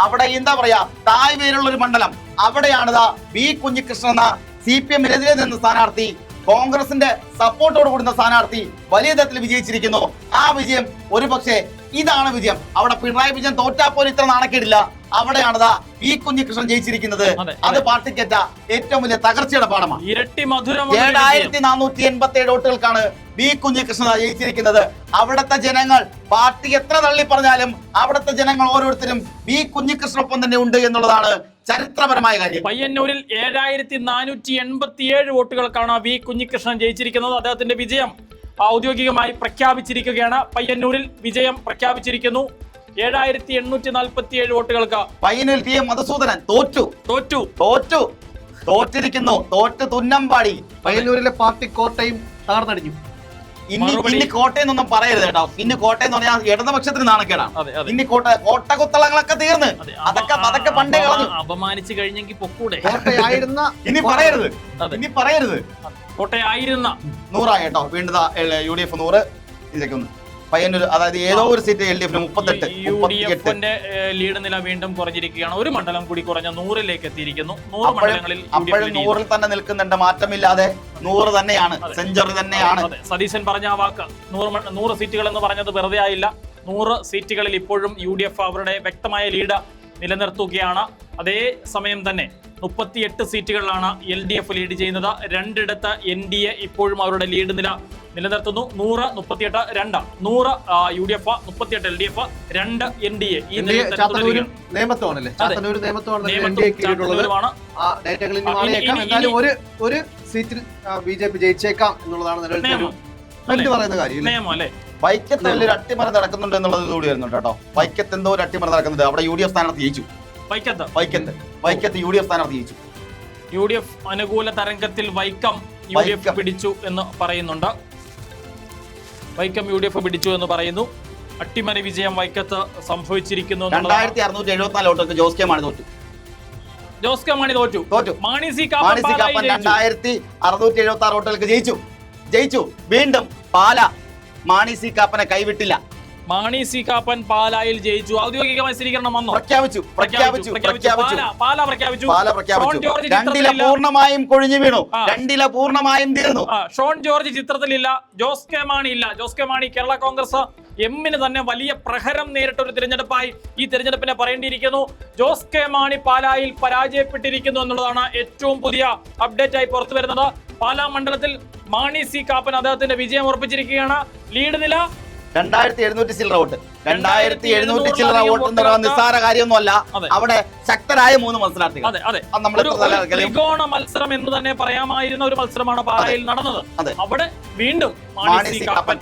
അവിടെ എന്താ പറയാ തായ്വേരുള്ള ഒരു മണ്ഡലം, അവിടെയാണിതാ വി കുഞ്ഞികൃഷ്ണൻ എന്ന CPM-നെതിരെ നിന്ന സ്ഥാനാർത്ഥി, കോൺഗ്രസിന്റെ സപ്പോർട്ടോട് കൂടുന്ന സ്ഥാനാർത്ഥി വലിയ തരത്തിൽ വിജയിച്ചിരിക്കുന്നു. ആ വിജയം ഒരു പക്ഷേ ഇതാണ് വിജയം. അവിടെ പിണറായി വിജയൻ തോറ്റാപ്പോൾ ഇത്ര നാണക്കേടില്ല. അവിടെയാണിതാ വി കുഞ്ഞികൃഷ്ണൻ ജയിച്ചിരിക്കുന്നത്. അത് പാർട്ടിക്കേറ്റ ഏറ്റവും വലിയ തകർച്ചയുടെ പാഠമാണ്. 7487 വോട്ടുകൾക്കാണ് വി കുഞ്ഞികൃഷ്ണൻ ജയിച്ചിരിക്കുന്നത്. അവിടുത്തെ ജനങ്ങൾ പാർട്ടി എത്ര തള്ളി പറഞ്ഞാലും അവിടുത്തെ ജനങ്ങൾ ഓരോരുത്തരും വി കുഞ്ഞികൃഷ്ണനൊപ്പം തന്നെ ഉണ്ട് എന്നുള്ളതാണ് ചരിത്രപരമായ കാര്യം. പയ്യന്നൂരിൽ 7487 വോട്ടുകൾക്കാണ് വി കുഞ്ഞികൃഷ്ണൻ ജയിച്ചിരിക്കുന്നത്. അദ്ദേഹത്തിന്റെ വിജയം ഔദ്യോഗികമായി പ്രഖ്യാപിച്ചിരിക്കുകയാണ്. പയ്യന്നൂരിൽ വിജയം പ്രഖ്യാപിച്ചിരിക്കുന്നു. 7847 വോട്ടുകൾക്ക് പയ്യന്നൂരിൽ PM മധുസൂദനൻ തോറ്റിരിക്കുന്നു. തോറ്റ് തുന്നമ്പാടി. പയ്യന്നൂരിലെ പാർട്ടി കോട്ടയും തകർന്നടിഞ്ഞു. ഇനി കോട്ടയെന്നൊന്നും പറയരുത് കേട്ടോ. ഇനി കോട്ടയം എന്ന് പറഞ്ഞാൽ ഇടതുപക്ഷത്തിന് നാണക്കേടാണ്. ഇനി കോട്ടകുത്തളങ്ങളൊക്കെ തീർന്ന് അതൊക്കെ പണ്ടേ കളഞ്ഞു. അപമാനിച്ചു കഴിഞ്ഞെങ്കിൽ പൊക്കൂടെ. ഇനി പറയരുത് കോട്ടയായിരുന്ന 100 കേട്ടോ. വീണ്ടും UDF 100 ഇതൊക്കെ ഒന്ന് പയ്യന്നൂർ, അതായത് ഏതോ ഒരു സീറ്റ് LDF 38. UDF-ന്റെ ലീഡ് നില വീണ്ടും കുറഞ്ഞിരിക്കുകയാണ്. ഒരു മണ്ഡലം കൂടി കുറഞ്ഞ 100-ലേക്ക് എത്തിയിരിക്കുന്നു. 100 മണ്ഡലങ്ങളിൽ അപ്പോഴും 100-ൽ തന്നെ നിൽക്കുന്നുണ്ട്. മാറ്റമില്ലാതെ 100 തന്നെയാണ്, സെഞ്ചുറി തന്നെയാണ്. സതീശൻ പറഞ്ഞ ആ വാക്ക് 100 സീറ്റുകൾ എന്ന് പറഞ്ഞത് വെറുതെ ആയില്ല. 100 സീറ്റുകളിൽ ഇപ്പോഴും UDF അവരുടെ വ്യക്തമായ ലീഡ് നിലനിർത്തുകയാണ്. അതേ സമയം തന്നെ 38 സീറ്റുകളിലാണ് LDF ലീഡ് ചെയ്യുന്നത്. 2 ഇടത്ത് NDA ഇപ്പോഴും അവരുടെ ലീഡ് നിലനിർത്തുന്നു. 100, 38, 2. 100 UDF, 38 LDF, 2 NDA. ഈ ഒരു സീറ്റിൽ BJP ജയിച്ചേക്കാം എന്നുള്ളതാണ് പറയുന്ന കാര്യം. നിയമം അല്ലേ? വൈക്കത്ത് വലിയൊരു അട്ടിമറി നടക്കുന്നുണ്ട് എന്നുള്ളത് കൂടി വരുന്നുണ്ട് കേട്ടോ. വൈക്കത്ത് എന്തോ ഒരു അട്ടിമറി നടക്കുന്നുണ്ട്. അവിടെ UDF സ്ഥാനാർത്ഥി ജയിച്ചു. വൈക്കത്ത് UDF സ്ഥാനാർത്ഥി ജയിച്ചു. UDF അനുകൂല തരംഗത്തിൽ വൈക്കം UDF പിടിച്ചു എന്ന് പറയുന്നുണ്ട്. വൈക്കം UDF പിടിച്ചു എന്ന് പറയുന്നു. അട്ടിമറി വിജയം വൈക്കത്ത് സംഭവിച്ചിരിക്കുന്നു. 2674 വോട്ടുകൾക്ക് ജോസ് കെ മാണി തോറ്റു. മാണി സി കാപ്പൻ 2676 വോട്ടുകൾക്ക് ജയിച്ചു. വീണ്ടും പാല മാണി സി കാപ്പനെ കൈവിട്ടില്ല. മാണി സി കാപ്പൻ പാലായിൽ ജയിച്ചു. ഔദ്യോഗികമായി സ്ഥിരീകരണം വന്നു. പ്രഖ്യാപിച്ചു. പാല പ്രഖ്യാപിച്ചു. 2 പൂർണ്ണമായും കൊഴിഞ്ഞു വീണു. 2 പൂർണ്ണമായും തീർന്നു. ഷോൺ ജോർജ് ചിത്രത്തിലില്ല. ജോസ് കെ മാണി ഇല്ല. ജോസ് കെ മാണി കേരള കോൺഗ്രസ് എമ്മിന് തന്നെ വലിയ പ്രഹരം നേരിട്ട ഒരു തിരഞ്ഞെടുപ്പായി ഈ തിരഞ്ഞെടുപ്പിനെ പറയേണ്ടിയിരിക്കുന്നു. ജോസ് കെ മാണി പാലായിൽ പരാജയപ്പെട്ടിരിക്കുന്നു എന്നുള്ളതാണ് ഏറ്റവും പുതിയ അപ്ഡേറ്റ് ആയി പുറത്തു വരുന്നത്. പാലാ മണ്ഡലത്തിൽ മാണി സി കാപ്പൻ അദ്ദേഹത്തിന്റെ വിജയം ഉറപ്പിച്ചിരിക്കുകയാണ്. ലീഡ് നില 2700 ചില്ലറ വോട്ട്. 2700 ചില്ലറ വോട്ട് എന്ന് പറയുന്നത് നിസ്സാര കാര്യമൊന്നുമല്ല. അവിടെ ശക്തരായ 3 മത്സരാർത്ഥികൾ. ത്രികോണ മത്സരം എന്ന് തന്നെ പറയാമായിരുന്ന ഒരു മത്സരമാണ് പാലായിൽ നടന്നത്. അവിടെ വീണ്ടും മാണി സി കാപ്പൻ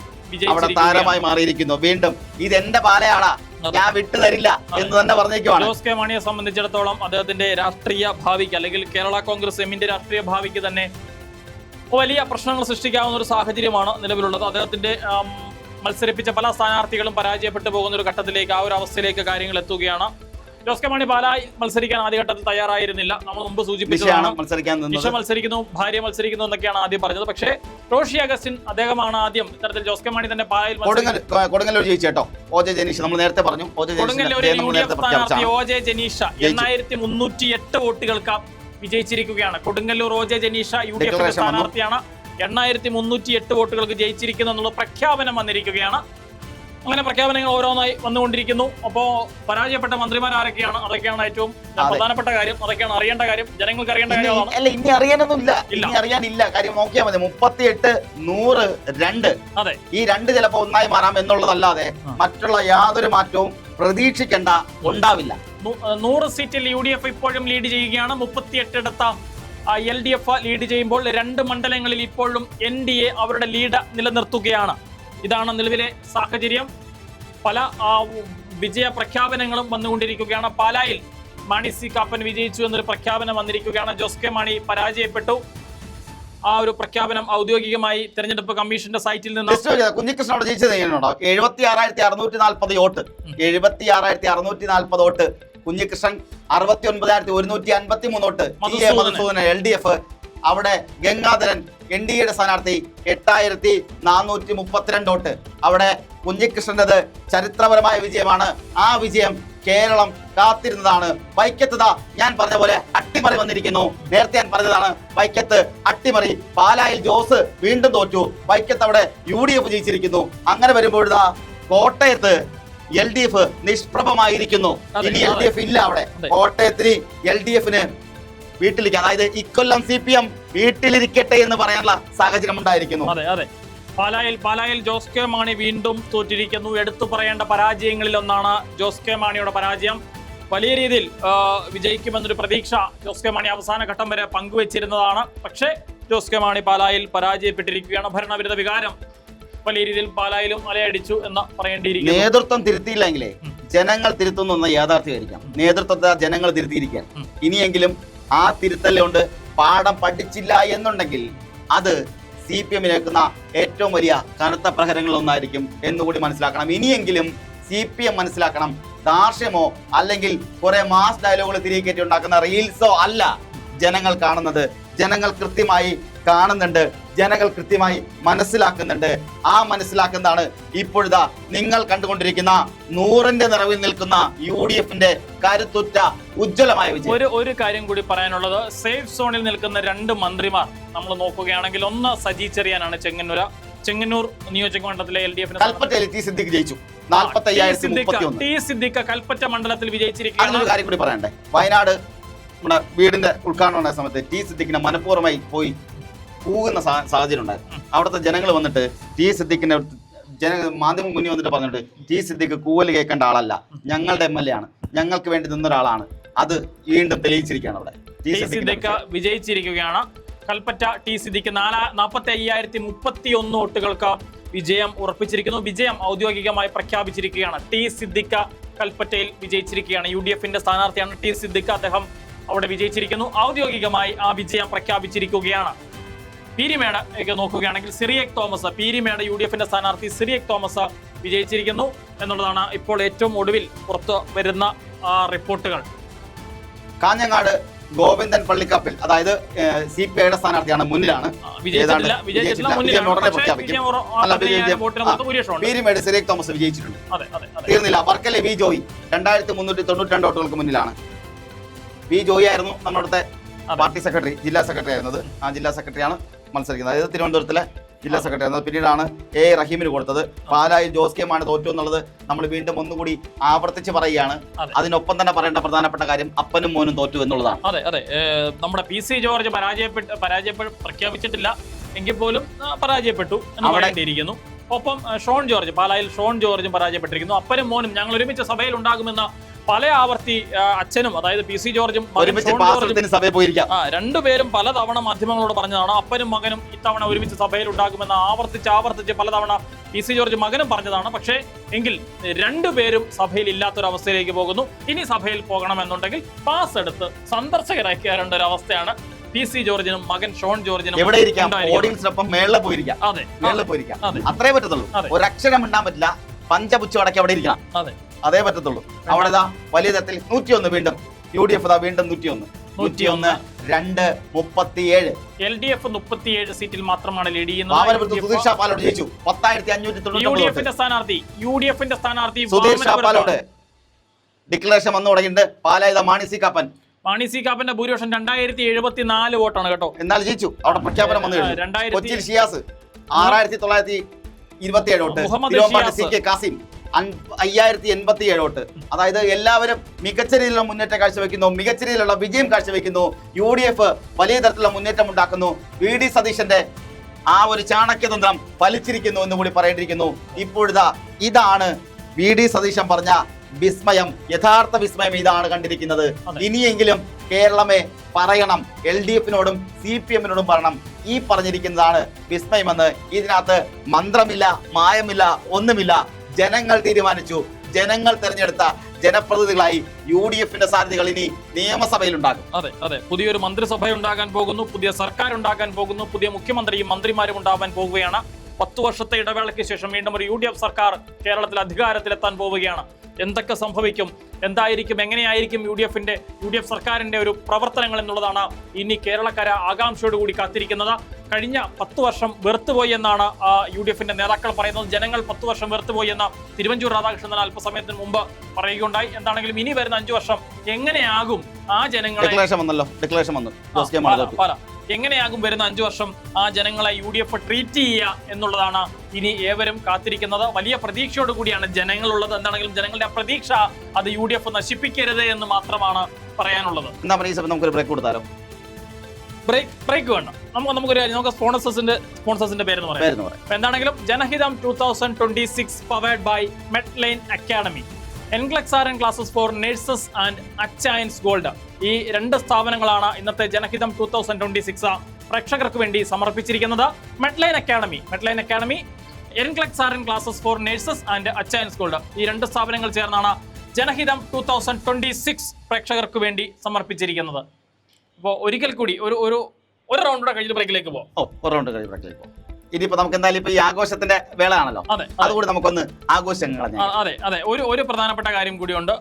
അവിടെ താരമായി മാറിയിരിക്കുന്നു. വീണ്ടും ഇത് എന്റെ പാലയാടാ, ഞാൻ വിട്ടു തരില്ല എന്ന് തന്നെ പറഞ്ഞേക്കുവാണ്. ജോസ് കെ മാണിയെ സംബന്ധിച്ചിടത്തോളം അദ്ദേഹത്തിന്റെ രാഷ്ട്രീയ ഭാവിക്ക്, അല്ലെങ്കിൽ കേരള കോൺഗ്രസ് എമ്മിന്റെ രാഷ്ട്രീയ ഭാവിക്ക് തന്നെ വലിയ പ്രശ്നങ്ങൾ സൃഷ്ടിക്കാവുന്ന ഒരു സാഹചര്യമാണ് നിലവിലുള്ളത്. അദ്ദേഹത്തിന്റെ മത്സരിപ്പിച്ച പല സ്ഥാനാർത്ഥികളും പരാജയപ്പെട്ടു പോകുന്ന ഒരു ഘട്ടത്തിലേക്ക്, ആ ഒരു അവസ്ഥയിലേക്ക് കാര്യങ്ങൾ എത്തുകയാണ്. ജോസ് കെ മാണി പാലായി മത്സരിക്കാൻ ആദ്യഘട്ടത്തിൽ തയ്യാറായിരുന്നില്ല. നമ്മൾ മുമ്പ് സൂചിപ്പിച്ചതാണ്. നിഷ മത്സരിക്കുന്നു, ഭാര്യ മത്സരിക്കുന്നു എന്നൊക്കെയാണ് ആദ്യം പറഞ്ഞത്. പക്ഷേ റോഷി അഗസ്റ്റിൻ അദ്ദേഹമാണ് ആദ്യം ഇത്തരത്തിൽ ജോസ് കെ മാണി തന്നെ പാലായിൽ കൊടുങ്ങല്ലൂർ ജയിച്ചേട്ടോ. OJ ജനീഷ് നമ്മൾ നേരത്തെ പറഞ്ഞു. കൊടുങ്ങല്ലൂർ UDF സ്ഥാനാർത്ഥി OJ ജനീഷ് 8308 വോട്ടുകൾക്ക് വിജയിച്ചിരിക്കുകയാണ്. കൊടുങ്ങല്ലൂർ OJ ജനീഷ് UDF സ്ഥാനാർത്ഥിയാണ്. 8308 വോട്ടുകൾക്ക് ജയിച്ചിരിക്കുന്നു എന്നുള്ള പ്രഖ്യാപനം വന്നിരിക്കുകയാണ്. അങ്ങനെ പ്രഖ്യാപനങ്ങൾ ഓരോന്നായി വന്നുകൊണ്ടിരിക്കുന്നു. അപ്പോൾ പരാജയപ്പെട്ട മന്ത്രിമാർ ആരൊക്കെയാണ്, അതൊക്കെയാണ് ഏറ്റവും പ്രധാനപ്പെട്ട കാര്യം. അതൊക്കെയാണ് അറിയേണ്ട കാര്യം, ജനങ്ങൾക്ക് അറിയേണ്ട കാര്യമാണ്. ഇനി അറിയാനൊന്നുമില്ല, ഇനി അറിയാനില്ല. കാര്യം നോക്കിയാൽ മതി. 38, 100, 2. അതെ, ഈ 2 ചിലപ്പോ ഒന്നായി മാറാം എന്നുള്ളതല്ലാതെ മറ്റുള്ള യാതൊരു മാറ്റവും പ്രതീക്ഷിക്കേണ്ട ഉണ്ടാവില്ല. 100 സീറ്റിൽ UDF ഇപ്പോഴും ലീഡ് ചെയ്യുകയാണ്. 38 ഇടത്ത LDF ലീഡ് ചെയ്യുമ്പോൾ 2 മണ്ഡലങ്ങളിൽ ഇപ്പോഴും NDA അവരുടെ ലീഡ് നിലനിർത്തുകയാണ്. ഇതാണ് നിലവിലെ സാഹചര്യം. പല വിജയ പ്രഖ്യാപനങ്ങളും വന്നുകൊണ്ടിരിക്കുകയാണ്. പാലായിൽ മാണി സി കാപ്പൻ വിജയിച്ചു എന്നൊരു പ്രഖ്യാപനം വന്നിരിക്കുകയാണ്. ജോസ് കെ മാണി പരാജയപ്പെട്ടു. ആ ഒരു പ്രഖ്യാപനം ഔദ്യോഗികമായി തെരഞ്ഞെടുപ്പ് കമ്മീഷന്റെ സൈറ്റിൽ നിന്ന് കുഞ്ഞികൃഷ്ണനോട് ജയിച്ചത് 76,640 vote. 76,640 vote Kunhikrishnan. 69,153 vote Madhusoodanan LDF. അവിടെ ഗംഗാധരൻ NDAയുടെ സ്ഥാനാർത്ഥി 8,432 വോട്ട്. അവിടെ കുഞ്ഞികൃഷ്ണൻ്റെത് ചരിത്രപരമായ വിജയമാണ്. ആ വിജയം കേരളം കാത്തിരുന്നതാണ്. വൈക്കത്ത് ഞാൻ പറഞ്ഞ പോലെ അട്ടിമറി വന്നിരിക്കുന്നു. നേരത്തെ ഞാൻ പറഞ്ഞതാണ് വൈക്കത്ത് അട്ടിമറി. പാലായിൽ ജോസ് വീണ്ടും തോറ്റു. വൈക്കത്ത് അവിടെ UDF ജയിച്ചിരിക്കുന്നു. അങ്ങനെ വരുമ്പോഴാ കോട്ടയത്ത് LDF നിഷ്പ്രഭമായിരിക്കുന്നു. ഇനി LDF ഇല്ല അവിടെ. കോട്ടയത്തിന് LDFന് വീട്ടിലിരിക്കാം. അതായത് ഇക്കൊല്ലം CPM വീട്ടിലിരിക്കട്ടെ എന്ന് പറയാനുള്ള സാഹചര്യം ഉണ്ടായിരിക്കുന്നു. അതെ അതെ, പാലായിൽ ജോസ് കെ മാണി വീണ്ടും തോറ്റിരിക്കുന്നു. എടുത്തു പറയേണ്ട പരാജയങ്ങളിൽ ഒന്നാണ് ജോസ് കെ മാണിയുടെ പരാജയം. വലിയ രീതിയിൽ വിജയിക്കുമെന്നൊരു പ്രതീക്ഷ ജോസ് കെ മാണി അവസാന ഘട്ടം വരെ പങ്കുവച്ചിരുന്നതാണ്. പക്ഷേ ജോസ് കെ മാണി പാലായിൽ പരാജയപ്പെട്ടിരിക്കുകയാണ്. ഭരണവിരുദ്ധ വികാരം വലിയ രീതിയിൽ പാലായിലും അലയടിച്ചു എന്ന് പറയേണ്ടിയിരിക്കുന്നു. നേതൃത്വം തിരുത്തിയില്ലെങ്കിലേ ജനങ്ങൾ തിരുത്തുന്ന യാഥാർത്ഥ്യമായിരിക്കാം. നേതൃത്വത്തെ ജനങ്ങൾ തിരുത്തിയിരിക്കാൻ ഇനിയെങ്കിലും ആ തിരുത്തലുകൊണ്ട് പാഠം പഠിച്ചില്ല എന്നുണ്ടെങ്കിൽ അത് CPM-നേക്കുന്ന ഏറ്റവും വലിയ കനത്ത പ്രഹരങ്ങളൊന്നായിരിക്കും എന്നുകൂടി മനസ്സിലാക്കണം. ഇനിയെങ്കിലും CPM മനസ്സിലാക്കണം, ദാർഷ്യമോ അല്ലെങ്കിൽ കുറെ മാസ് ഡയലോഗുകൾ തിരികെ കയറ്റി ഉണ്ടാക്കുന്ന റീൽസോ അല്ല ജനങ്ങൾ കാണുന്നത്. ജനങ്ങൾ കൃത്യമായി കാണുന്നുണ്ട്, ജനങ്ങൾ കൃത്യമായി മനസ്സിലാക്കുന്നുണ്ട്. ആ മനസ്സിലാക്കുന്നതാണ് ഇപ്പോഴത്തെ നിങ്ങൾ കണ്ടുകൊണ്ടിരിക്കുന്ന 100ന്റെ നിറവിൽ നിൽക്കുന്ന UDF-ന്റെ കരുത്തുറ്റ ഉജ്ജ്വലമായ വിജയം. ഒരു കാര്യം കൂടി പറയാനുള്ളത്, സേഫ് സോണിൽ നിൽക്കുന്ന 2 മന്ത്രിമാർ നമ്മൾ നോക്കുകയാണെങ്കിൽ, ഒന്ന് സജി ചെറിയാനാണ് ചെങ്ങന്നൂർ നിയോജക മണ്ഡലത്തിലെ LDF കൽപ്പറ്റയിൽ ടി സിദ്ദിഖ് ജയിച്ചു. 45,031. ടി സിദ്ദിഖ് കൽപ്പറ്റ മണ്ഡലത്തിൽ വിജയിച്ചിരിക്കുകയാണ്. കാര്യം കൂടി പറയണ്ടേ, വയനാട് നമ്മുടെ വീടിന്റെ ഉദ്ഘാടന സമയത്ത് ടി സിദ്ദിഖിനെ മനഃപൂർവ്വമായി പോയി കൂകുന്ന സാഹചര്യം ഉണ്ടായിരുന്നു. അവിടുത്തെ ജനങ്ങൾ വന്നിട്ട് ടി സിദ്ദിഖിന്റെ മാധ്യമം മുന്നിൽ വന്നിട്ട് പറഞ്ഞിട്ട് ടി സിദ്ദിഖ് കൂവല് കേൾക്കേണ്ട ആളല്ല, ഞങ്ങളുടെ MLA ആണ്, ഞങ്ങൾക്ക് വേണ്ടി നിന്നൊരാളാണ്. അത് വീണ്ടും തെളിയിച്ചിരിക്കുകയാണ്. അവിടെ ടി സിദ്ദിഖ് വിജയിച്ചിരിക്കുകയാണ്. കൽപ്പറ്റ ടി സിദ്ദിഖ് 45,031 വോട്ടുകൾക്ക് വിജയം ഉറപ്പിച്ചിരിക്കുന്നു. വിജയം ഔദ്യോഗികമായി പ്രഖ്യാപിച്ചിരിക്കുകയാണ്. ടി സിദ്ദിഖ് കൽപ്പറ്റയിൽ വിജയിച്ചിരിക്കുകയാണ്. UDF-ന്റെ സ്ഥാനാർത്ഥിയാണ് ടി സിദ്ദിഖ്. അദ്ദേഹം അവിടെ വിജയിച്ചിരിക്കുന്നു. ഔദ്യോഗികമായി ആ വിജയം പ്രഖ്യാപിച്ചിരിക്കുകയാണ്. പീരിമേട് ഒക്കെ നോക്കുകയാണെങ്കിൽ സിറിയക് തോമസ്, പീരിമേട് UDF-ന്റെ സ്ഥാനാർത്ഥി സിറിയക് തോമസ് വിജയിച്ചിരിക്കുന്നു എന്നുള്ളതാണ് ഇപ്പോൾ ഏറ്റവും ഒടുവിൽ പുറത്തു വരുന്ന റിപ്പോർട്ടുകൾ. കാഞ്ഞങ്ങാട് ഗോവിന്ദൻ പള്ളിക്കാപ്പിൽ, അതായത് CPI-യുടെ സ്ഥാനാർത്ഥിയാണ്, മുന്നിലാണ്. പീരിമേട് സിറിയക് തോമസ് വിജയിച്ചിട്ടുണ്ട്. തീർന്നില്ല. വർക്കലെ വി ജോയി 2392 വോട്ടുകൾക്ക് മുന്നിലാണ്. വി ജോയി ആയിരുന്നു നമ്മുടെ പാർട്ടി സെക്രട്ടറി, ജില്ലാ സെക്രട്ടറി ആയിരുന്നത്. ആ ജില്ലാ സെക്രട്ടറിയാണ് മത്സരിക്കുന്നത്. അതായത് തിരുവനന്തപുരത്തിലെ ജില്ലാ സെക്രട്ടറി ആയിരുന്നത്. പിന്നീടാണ് A റഹീമിന് കൊടുത്തത്. പാലായിൽ ജോസ് കെ മാണി തോറ്റു എന്നുള്ളത് നമ്മൾ വീണ്ടും ഒന്നുകൂടി ആവർത്തിച്ച് പറയുകയാണ്. അതിനൊപ്പം തന്നെ പറയേണ്ട പ്രധാനപ്പെട്ട കാര്യം അപ്പനും മോനും തോറ്റു എന്നുള്ളതാണ്. അതെ അതെ, നമ്മുടെ PC ജോർജ് പ്രഖ്യാപിച്ചിട്ടില്ല എങ്കിൽ പോലും പരാജയപ്പെട്ടു എന്ന് പറയേണ്ടിയിരിക്കുന്നു. ഒപ്പം ഷോൺ ജോർജ്, പാലായിൽ ഷോൺ ജോർജും പരാജയപ്പെട്ടിരിക്കുന്നു. അപ്പനും മോനും ഞങ്ങൾ ഒരുമിച്ച് സഭയിൽ ഉണ്ടാകുമെന്ന പല ആവർത്തി അച്ഛനും, അതായത് PC ജോർജും രണ്ടുപേരും പലതവണ മാധ്യമങ്ങളോട് പറഞ്ഞതാണ്. അപ്പനും മകനും ഇത്തവണ ഒരുമിച്ച് സഭയിൽ ഉണ്ടാകുമെന്ന് ആവർത്തിച്ച് പലതവണ PC ജോർജ് മകനും പറഞ്ഞതാണ്. പക്ഷേ എങ്കിൽ രണ്ടുപേരും സഭയിൽ ഇല്ലാത്തൊരവസ്ഥയിലേക്ക് പോകുന്നു. ഇനി സഭയിൽ പോകണമെന്നുണ്ടെങ്കിൽ പാസ് എടുത്ത് സന്ദർശകരായി കയറേണ്ട ഒരു അവസ്ഥയാണ് PC ജോർജിനും മകൻ ഷോൺ ജോർജിനും. അത്രേ പറ്റത്തുള്ളൂ. ഒരക്ഷരം മിണ്ടാൻ പറ്റില്ല, പഞ്ചപുച്ഛം അടക്കി അവിടെ ഇരിക്കണം. അതേ പറ്റത്തുള്ളൂ. അവിടെ വലിയ തരത്തിൽ 101 വീണ്ടും UDF വീണ്ടും 101 2 37. LDF 37 സീറ്റിൽ മാത്രമാണ് ലീഡ് ചെയ്യുന്നത്. UDF-ന്റെ സ്ഥാനാർത്ഥി സുധീർ ഷാപ്പാലോട് ഡിക്ലറേഷൻ വന്നു തുടങ്ങിയിട്ടുണ്ട്. പാലായുധ മാണി സി കാപ്പന്റെ ഭൂരിപക്ഷം 2074 വോട്ടാണ് കേട്ടോ. എന്നാൽ ജയിച്ചു. അവിടെ പ്രഖ്യാപനം വന്നു. കൊച്ചിയിൽ Shiyas 6927 vote. Thiruvambady CK Kasim 5087 vote. അതായത് എല്ലാവരും മികച്ച രീതിയിലുള്ള മുന്നേറ്റം കാഴ്ചവെക്കുന്നു, മികച്ച രീതിയിലുള്ള വിജയം കാഴ്ചവെക്കുന്നു. UDF വലിയ തരത്തിലുള്ള മുന്നേറ്റം ഉണ്ടാക്കുന്നു. VD സതീശന്റെ ആ ഒരു ചാണക്യതന്ത്രം ഫലിച്ചിരിക്കുന്നു എന്ന് കൂടി പറയേണ്ടിയിരിക്കുന്നു. ഇപ്പോഴത്തെ ഇതാണ് VD സതീശൻ പറഞ്ഞ വിസ്മയം. യഥാർത്ഥ വിസ്മയം ഇതാണ് കണ്ടിരിക്കുന്നത്. ഇനിയെങ്കിലും കേരളമേ പറയണം, LDF-നോടും CPM-നോടും പറയണം, ഈ പറഞ്ഞിരിക്കുന്നതാണ് വിസ്മയമെന്ന്. ഇതിനകത്ത് മന്ത്രമില്ല, മായമില്ല, ഒന്നുമില്ല. ജനങ്ങൾ തീരുമാനിച്ചു, ജനങ്ങൾ തെരഞ്ഞെടുത്ത ജനപ്രതിനിധികളായി UDF-ന്റെ സാധ്യതകൾ ഇനി നിയമസഭയിൽ ഉണ്ടാകും. അതെ അതെ, പുതിയൊരു മന്ത്രിസഭ ഉണ്ടാകാൻ പോകുന്നു, പുതിയ സർക്കാർ ഉണ്ടാകാൻ പോകുന്നു, പുതിയ മുഖ്യമന്ത്രിയും മന്ത്രിമാരും ഉണ്ടാവാൻ പോവുകയാണ്. 10 വർഷത്തെ ഇടവേളയ്ക്ക് ശേഷം വീണ്ടും ഒരു UDF സർക്കാർ കേരളത്തിൽ അധികാരത്തിലെത്താൻ പോവുകയാണ്. എന്തൊക്കെ സംഭവിക്കും, എന്തായിരിക്കും, എങ്ങനെയായിരിക്കും UDF സർക്കാരിന്റെ ഒരു പ്രവർത്തനങ്ങൾ എന്നുള്ളതാണ് ഇനി കേരളക്കര ആകാംക്ഷയോടുകൂടി കാത്തിരിക്കുന്നത്. കഴിഞ്ഞ 10 വർഷം വെറുത്തുപോയി എന്നാണ് UDF-ന്റെ നേതാക്കൾ പറയുന്നത്. ജനങ്ങൾ 10 വർഷം വെറുത്തുപോയി എന്ന തിരുവഞ്ചൂർ രാധാകൃഷ്ണൻ അല്പസമയത്തിന് മുമ്പ് പറയുകയുണ്ടായി. എന്താണെങ്കിലും ഇനി വരുന്ന 5 വർഷം എങ്ങനെയാകും ആ ജനങ്ങളെ എങ്ങനെയാകും വരുന്ന 5 വർഷം ആ ജനങ്ങളെ UDF ട്രീറ്റ് ചെയ്യുക എന്നുള്ളതാണ് ഇനി ഏവരും കാത്തിരിക്കുന്നത്. വലിയ പ്രതീക്ഷയോട് കൂടിയാണ് ജനങ്ങളുള്ളത്. എന്താണെങ്കിലും ജനങ്ങളുടെ ആ പ്രതീക്ഷ അത് UDF നശിപ്പിക്കരുത് എന്ന് മാത്രമാണ് പറയാനുള്ളത്. നമുക്കൊരു ബ്രേക്ക് കൊടുത്താലോ? ബ്രേക്ക് വേണ്ട, നമുക്ക് സ്പോൺസേഴ്സിന്റെ പേരെന്ന് പറയാം. എന്താണെങ്കിലും ജനഹിതം 2026 പവേർഡ് ബൈ മെഡ്ലൈൻ അക്കാഡമി, എൻഗ്ലക്സാരൻ classes for nurses and Achayans Gold. ഈ 2 സ്ഥാപനങ്ങളാണ് ഇന്നത്തെ ജനഹിതം 2026 പ്രേക്ഷകർക്ക് വേണ്ടി സമർപ്പിച്ചിരിക്കുന്നത്. മെഡ്ലൈൻ അക്കാഡമി, എൻഗ്ലക്സാരൻ classes for nurses and Achayans Gold, ഈ 2 സ്ഥാപനങ്ങൾ ചേർന്നാണ് ജനഹിതം 2026 പ്രേക്ഷകർക്ക് വേണ്ടി സമർപ്പിച്ചിരിക്കുന്നത്. അപ്പോൾ ഒരിക്കൽ കൂടി ഒരു റൗണ്ട് കൂടെ കഴിഞ്ഞ ബ്രേക്കിലേക്ക് പോകും. ഇനിയിപ്പോ നമുക്ക് എന്തായാലും ഇപ്പൊ ഈ ആഘോഷത്തിന്റെ വേള ആണല്ലോ, അതുകൂടി നമുക്കൊന്ന് ആഘോഷങ്ങൾ. അതെ, ഒരു പ്രധാനപ്പെട്ട കാര്യം കൂടിയുണ്ട്.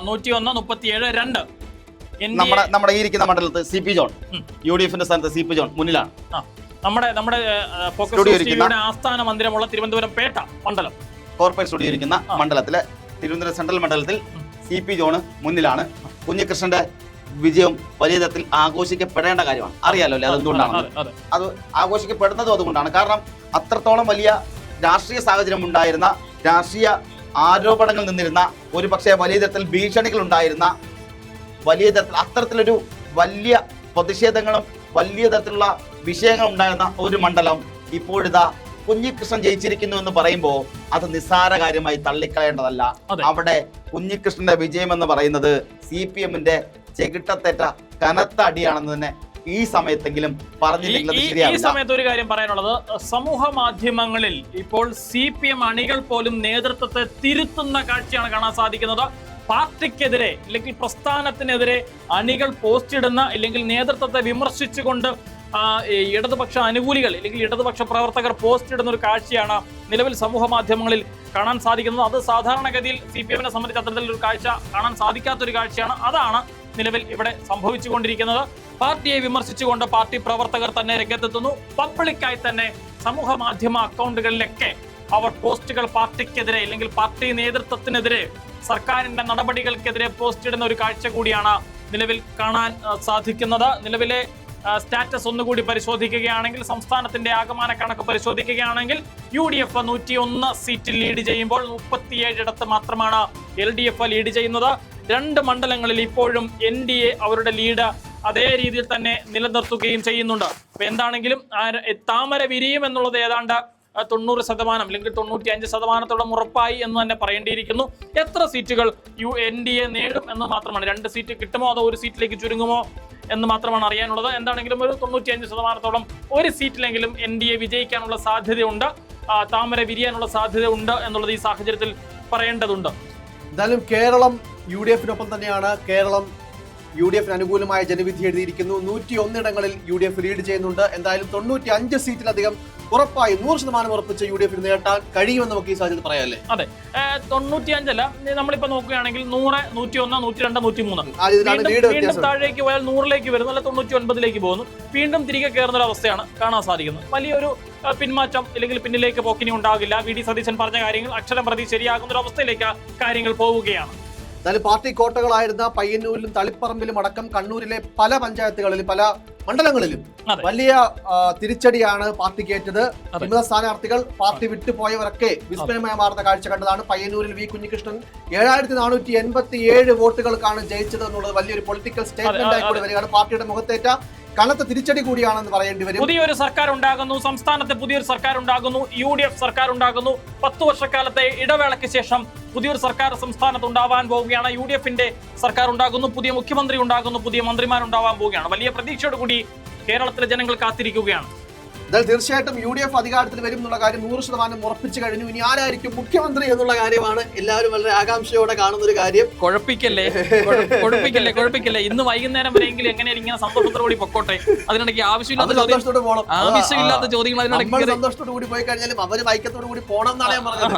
101, 37, 2 നമ്മുടെ ഈ ഇരിക്കുന്ന മണ്ഡലത്ത് CP ജോൺ, UDF-ന്റെ സ്ഥാനത്ത് CP ജോൺ മുന്നിലാണ്. നമ്മുടെ ഫോക്കസ് ആസ്ഥാന മന്ദിരമുള്ള തിരുവനന്തപുരം പേട്ട മണ്ഡലം കോർപ്പറേറ്റ് സ്റ്റുഡിയോ ഇരിക്കുന്ന മണ്ഡലത്തിലെ തിരുവനന്തപുരം സെൻട്രൽ മണ്ഡലത്തിൽ CP ജോൺ മുന്നിലാണ്. കുഞ്ഞികൃഷ്ണന്റെ വിജയം വലിയ തരത്തിൽ ആഘോഷിക്കപ്പെടേണ്ട കാര്യമാണ്. അറിയാലോ അല്ലേ അതെന്തുകൊണ്ടാണ് അത് ആഘോഷിക്കപ്പെടുന്നതും? അതുകൊണ്ടാണ്. കാരണം അത്രത്തോളം വലിയ രാഷ്ട്രീയ സാഹചര്യം ഉണ്ടായിരുന്ന, രാഷ്ട്രീയ ആരോപണങ്ങൾ നിന്നിരുന്ന, ഒരു പക്ഷേ വലിയ തരത്തിൽ ഭീഷണികൾ ഉണ്ടായിരുന്ന, വലിയ തരത്തിൽ അത്തരത്തിലൊരു വലിയ പ്രതിഷേധങ്ങളും വലിയ തരത്തിലുള്ള വിഷയങ്ങൾ ഉണ്ടായിരുന്ന ഒരു മണ്ഡലം ഇപ്പോഴിതാ കുഞ്ഞികൃഷ്ണൻ ജയിച്ചിരിക്കുന്നു എന്ന് പറയുമ്പോൾ അത് നിസ്സാര കാര്യമായി തള്ളിക്കളയേണ്ടതല്ല. അവിടെ കുഞ്ഞികൃഷ്ണന്റെ വിജയം എന്ന് പറയുന്നത് CPM-ന്റെ ചെകിട്ടത്തേറ്റ കനത്ത അടിയാണെന്ന് തന്നെ ഈ സമയത്തെങ്കിലും പറഞ്ഞില്ലെങ്കിൽ ഈ സമയത്ത് ഒരു കാര്യം പറയാനുള്ളത്, സമൂഹ മാധ്യമങ്ങളിൽ ഇപ്പോൾ CPM അണികൾ പോലും നേതൃത്വത്തെ തിരുത്തുന്ന കാഴ്ചയാണ് കാണാൻ സാധിക്കുന്നത്. പാർട്ടിക്കെതിരെ അല്ലെങ്കിൽ പ്രസ്ഥാനത്തിനെതിരെ അണികൾ പോസ്റ്റ് ഇടുന്ന, അല്ലെങ്കിൽ നേതൃത്വത്തെ വിമർശിച്ചുകൊണ്ട് ഇടതുപക്ഷ അനുകൂലികൾ അല്ലെങ്കിൽ ഇടതുപക്ഷ പ്രവർത്തകർ പോസ്റ്റ് ഇടുന്ന ഒരു കാഴ്ചയാണ് നിലവിൽ സമൂഹ മാധ്യമങ്ങളിൽ കാണാൻ സാധിക്കുന്നത്. അത് സാധാരണഗതിയിൽ CPM-നെ സംബന്ധിച്ച് അത്തരത്തിലൊരു കാഴ്ച കാണാൻ സാധിക്കാത്തൊരു കാഴ്ചയാണ്. അതാണ് നിലവിൽ ഇവിടെ സംഭവിച്ചുകൊണ്ടിരിക്കുന്നത്. പാർട്ടിയെ വിമർശിച്ചുകൊണ്ട് പാർട്ടി പ്രവർത്തകർ തന്നെ രംഗത്തെത്തുന്നു. പബ്ലിക്കായി തന്നെ സമൂഹ മാധ്യമ അക്കൗണ്ടുകളിലൊക്കെ അവർ പോസ്റ്റുകൾ പാർട്ടിക്കെതിരെ അല്ലെങ്കിൽ പാർട്ടി നേതൃത്വത്തിനെതിരെ, സർക്കാരിന്റെ നടപടികൾക്കെതിരെ പോസ്റ്റ് ഇടുന്ന ഒരു കാഴ്ച കൂടിയാണ് നിലവിൽ കാണാൻ സാധിക്കുന്നത്. നിലവിലെ സ്റ്റാറ്റസ് ഒന്നുകൂടി പരിശോധിക്കുകയാണെങ്കിൽ, സംസ്ഥാനത്തിന്റെ ആകമാന കണക്ക് പരിശോധിക്കുകയാണെങ്കിൽ UDF 101 സീറ്റിൽ ലീഡ് ചെയ്യുമ്പോൾ 37 ഇടത്ത് മാത്രമാണ് LDF ലീഡ് ചെയ്യുന്നത്. 2 മണ്ഡലങ്ങളിൽ ഇപ്പോഴും NDA അവരുടെ ലീഡ് അതേ രീതിയിൽ തന്നെ നിലനിർത്തുകയും ചെയ്യുന്നുണ്ട്. അപ്പൊ എന്താണെങ്കിലും താമര വിരിയും എന്നുള്ളത് ഏതാണ്ട് 90% അല്ലെങ്കിൽ 95% ഉറപ്പായി എന്ന് തന്നെ പറയേണ്ടിയിരിക്കുന്നു. എത്ര സീറ്റുകൾ NDA നേടും എന്ന് മാത്രമാണ്, 2 സീറ്റ് കിട്ടുമോ അതോ 1 സീറ്റിലേക്ക് ചുരുങ്ങുമോ എന്ന് മാത്രമാണ് അറിയാനുള്ളത്. എന്താണെങ്കിലും ഒരു 95% ഒരു സീറ്റിലെങ്കിലും NDA വിജയിക്കാനുള്ള സാധ്യതയുണ്ട്, താമര വിരിയാനുള്ള സാധ്യത ഉണ്ട് എന്നുള്ളത് ഈ സാഹചര്യത്തിൽ പറയേണ്ടതുണ്ട്. എന്തായാലും കേരളം UDF-നൊപ്പം തന്നെയാണ്. കേരളം UDF-ന് അനുകൂലമായ ജനവിധി എഴുതിയിരിക്കുന്നു. 101 ഇടങ്ങളിൽ UDF ലീഡ് ചെയ്യുന്നുണ്ട്. എന്തായാലും 95 സീറ്റിലധികം ഉറപ്പായി 100% ഉറപ്പിച്ച് UDF നേടാൻ കഴിയുമെന്ന് നമുക്ക് ഈ സാഹചര്യത്തിൽ പറയാല്ലേ? അതെ, 95 അല്ല, നമ്മളിപ്പോ നോക്കുകയാണെങ്കിൽ 100, 101, 102, 103 വീണ്ടും താഴേക്ക് പോയാൽ 100ലേക്ക് വരുന്നു, അല്ല 99ലേക്ക് പോകുന്നു, വീണ്ടും തിരികെ കയറുന്ന ഒരു അവസ്ഥയാണ് കാണാൻ സാധിക്കുന്നത്. വലിയൊരു പിന്മാറ്റം അല്ലെങ്കിൽ പിന്നിലേക്ക് പോക്കിനി ഉണ്ടാകില്ല. VD സതീശൻ പറഞ്ഞ കാര്യങ്ങൾ അക്ഷരം പ്രതി ശരിയാകുന്ന ഒരു അവസ്ഥയിലേക്ക് കാര്യങ്ങൾ പോവുകയാണ്. എന്നാലും പാർട്ടി കോട്ടകളായിരുന്ന പയ്യന്നൂരിലും തളിപ്പറമ്പിലും അടക്കം കണ്ണൂരിലെ പല പഞ്ചായത്തുകളിലും പല മണ്ഡലങ്ങളിലും വലിയ തിരിച്ചടിയാണ് പാർട്ടിക്ക് ഏറ്റത്. വിമത സ്ഥാനാർത്ഥികൾ പാർട്ടി വിട്ടുപോയവരൊക്കെ വിസ്മയമായി മാറുന്ന കാഴ്ച കണ്ടതാണ്. പയ്യന്നൂരിൽ V കുഞ്ഞികൃഷ്ണൻ 7487 വോട്ടുകൾക്കാണ് ജയിച്ചത് എന്നുള്ളത് വലിയൊരു പൊളിറ്റിക്കൽ സ്റ്റേറ്റ്മെന്റ് ആയി കൂടി വരികയാണ്. പാർട്ടിയുടെ മുഖത്തേറ്റ കനത്ത തിരിച്ചടി കൂടിയാണെന്ന് പറയേണ്ടി വരും. പുതിയൊരു സർക്കാർ ഉണ്ടാകുന്നു, സംസ്ഥാനത്തെ പുതിയൊരു സർക്കാർ ഉണ്ടാകുന്നു, UDF സർക്കാർ ഉണ്ടാകുന്നു. 10 വർഷക്കാലത്തെ ഇടവേളയ്ക്ക് ശേഷം പുതിയൊരു സർക്കാർ സംസ്ഥാനത്ത് ഉണ്ടാവാൻ പോവുകയാണ്. UDF-ന്റെ സർക്കാർ ഉണ്ടാകുന്നു, പുതിയ മുഖ്യമന്ത്രി ഉണ്ടാകുന്നു, പുതിയ മന്ത്രിമാരുണ്ടാവാൻ പോവുകയാണ്. വലിയ പ്രതീക്ഷയോട് കൂടി കേരളത്തിലെ ജനങ്ങൾ കാത്തിരിക്കുകയാണ്. എന്നാൽ തീർച്ചയായിട്ടും UDF അധികാരത്തിൽ വരും എന്നുള്ള കാര്യം 100% ഉറപ്പിച്ചു കഴിഞ്ഞു. ഇനി ആരായിരിക്കും മുഖ്യമന്ത്രി എന്നുള്ള കാര്യമാണ് എല്ലാവരും വളരെ ആകാംക്ഷയോടെ കാണുന്ന ഒരു കാര്യം. കുഴപ്പിക്കല്ലേ. ഇന്ന് വൈകുന്നേരം വരെയെങ്കിലും എങ്ങനെയാണ് ഇങ്ങനെ സന്തോഷത്തോടുകൂടി പൊക്കോട്ടെ. അതിനിടയ്ക്ക് ആവശ്യമില്ലാത്ത സന്തോഷത്തോട് പോകണം. ആവശ്യമില്ലാത്ത ചോദ്യങ്ങൾ അതിനിടയ്ക്ക് സന്തോഷത്തോടു കൂടി പോയി കഴിഞ്ഞാലും അവര് വൈക്കത്തോടു കൂടി പോകണം എന്നാണ് ഞാൻ പറഞ്ഞത്.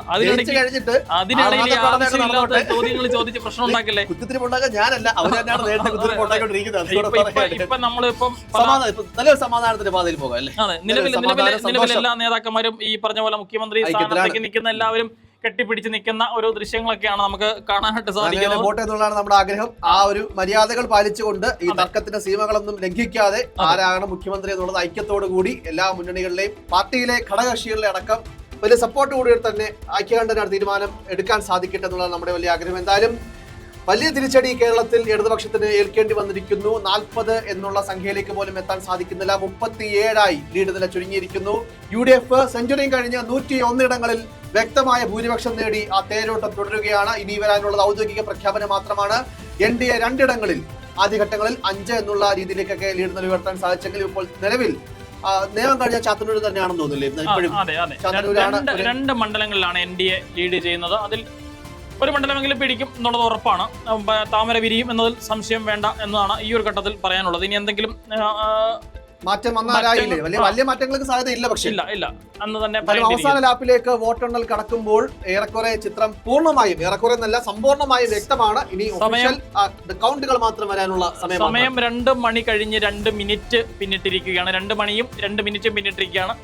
അതിനിടയിൽ ആവശ്യമില്ലാത്ത ചോദ്യങ്ങൾ ചോദിച്ച് പ്രശ്നം ഉണ്ടാക്കല്ലേ. കുത്തിരിപ്പുണ്ടാക്കാൻ ഞാനല്ല, അവർ തന്നെയാണ് നേരത്തെ കുത്തിരിപ്പുണ്ടാക്കിക്കൊണ്ടിരിക്കുന്നത്. ഇപ്പൊ നമ്മളിപ്പം നല്ലൊരു സമാധാനത്തിന്റെ പാതയിൽ പോകാം അല്ലേ. നിലവിൽ എല്ലാ നേതാക്കന്മാരും ഈ പറഞ്ഞ പോലെ മുഖ്യമന്ത്രി സ്ഥാനത്തേക്ക് നിൽക്കുന്ന എല്ലാവരും കെട്ടിപ്പിടിച്ച് നിൽക്കുന്ന ഓരോ ദൃശ്യങ്ങളൊക്കെയാണ് നമുക്ക് കാണാനായിട്ട് സാധിക്കുന്നത്. വോട്ട് എന്നുള്ളതാണ് നമ്മുടെ ആഗ്രഹം. ആ ഒരു മര്യാദകൾ പാലിച്ചുകൊണ്ട് ഈ തർക്കത്തിന്റെ സീമകളൊന്നും ലംഘിക്കാതെ ആരാകണം മുഖ്യമന്ത്രി എന്നുള്ളത് ഐക്യത്തോടു കൂടി എല്ലാ മുന്നണികളിലെയും പാർട്ടിയിലെ ഘടകകക്ഷികളിലെ അടക്കം വലിയ സപ്പോർട്ട് കൂടി തന്നെ ഐക്യകണ്ഠനാണ് തീരുമാനം എടുക്കാൻ സാധിക്കട്ടെ എന്നുള്ളതാണ് നമ്മുടെ വലിയ ആഗ്രഹം. എന്തായാലും വലിയ തിരിച്ചടി കേരളത്തിൽ ഇടതുപക്ഷത്തിന് ഏൽക്കേണ്ടി വന്നിരിക്കുന്നു. 40 എന്നുള്ള സംഖ്യയിലേക്ക് പോലും എത്താൻ സാധിക്കുന്നില്ല. 37 ലീഡ് നില ചുരുങ്ങിയിരിക്കുന്നു. UDF സെഞ്ചുറിയും കഴിഞ്ഞ് 101 ഇടങ്ങളിൽ വ്യക്തമായ ഭൂരിപക്ഷം നേടി ആ തേരോട്ടം തുടരുകയാണ്. ഇനി വരാനുള്ളത് ഔദ്യോഗിക പ്രഖ്യാപനം മാത്രമാണ്. NDA 2 ഇടങ്ങളിൽ ആദ്യഘട്ടങ്ങളിൽ 5 എന്നുള്ള രീതിയിലേക്കൊക്കെ ലീഡ് നില ഉയർത്താൻ സാധിച്ചെങ്കിലും ഇപ്പോൾ നിലവിൽ നിയമം കഴിഞ്ഞ ചാത്തന്നൂർ തന്നെയാണെന്ന് തോന്നുന്നില്ലേ? 2 മണ്ഡലങ്ങളിലാണ് NDA ലീഡ് ചെയ്യുന്നത്. അതിൽ ഒരു മണ്ഡലമെങ്കിലും പിടിക്കും എന്നുള്ളത് ഉറപ്പാണ്. താമര വിരിയും എന്നതിൽ സംശയം വേണ്ട എന്നതാണ് ഈ ഒരു ഘട്ടത്തിൽ പറയാനുള്ളത്. ഇനി എന്തെങ്കിലും മാറ്റം വന്നാലായില്ലേ? വലിയ മാറ്റങ്ങൾക്ക് സാധ്യതയില്ല. പക്ഷേ ഇല്ല അന്ന് തന്നെ അവസാന ലാപ്പിലേക്ക് വോട്ടെണ്ണൽ കടക്കുമ്പോൾ ഏറെക്കുറെ ചിത്രം പൂർണ്ണമായും, ഏറെക്കുറെ എന്നല്ല സമ്പൂർണ്ണമായും വ്യക്തമാണ്. ഇനി കൗണ്ടുകൾ മാത്രം വരാനുള്ള സമയം 2 മണി കഴിഞ്ഞ് 2 മിനിറ്റ് പിന്നിട്ടിരിക്കുകയാണ്. 2 മണിയും 2 മിനിറ്റും പിന്നിട്ടിരിക്കുകയാണ്.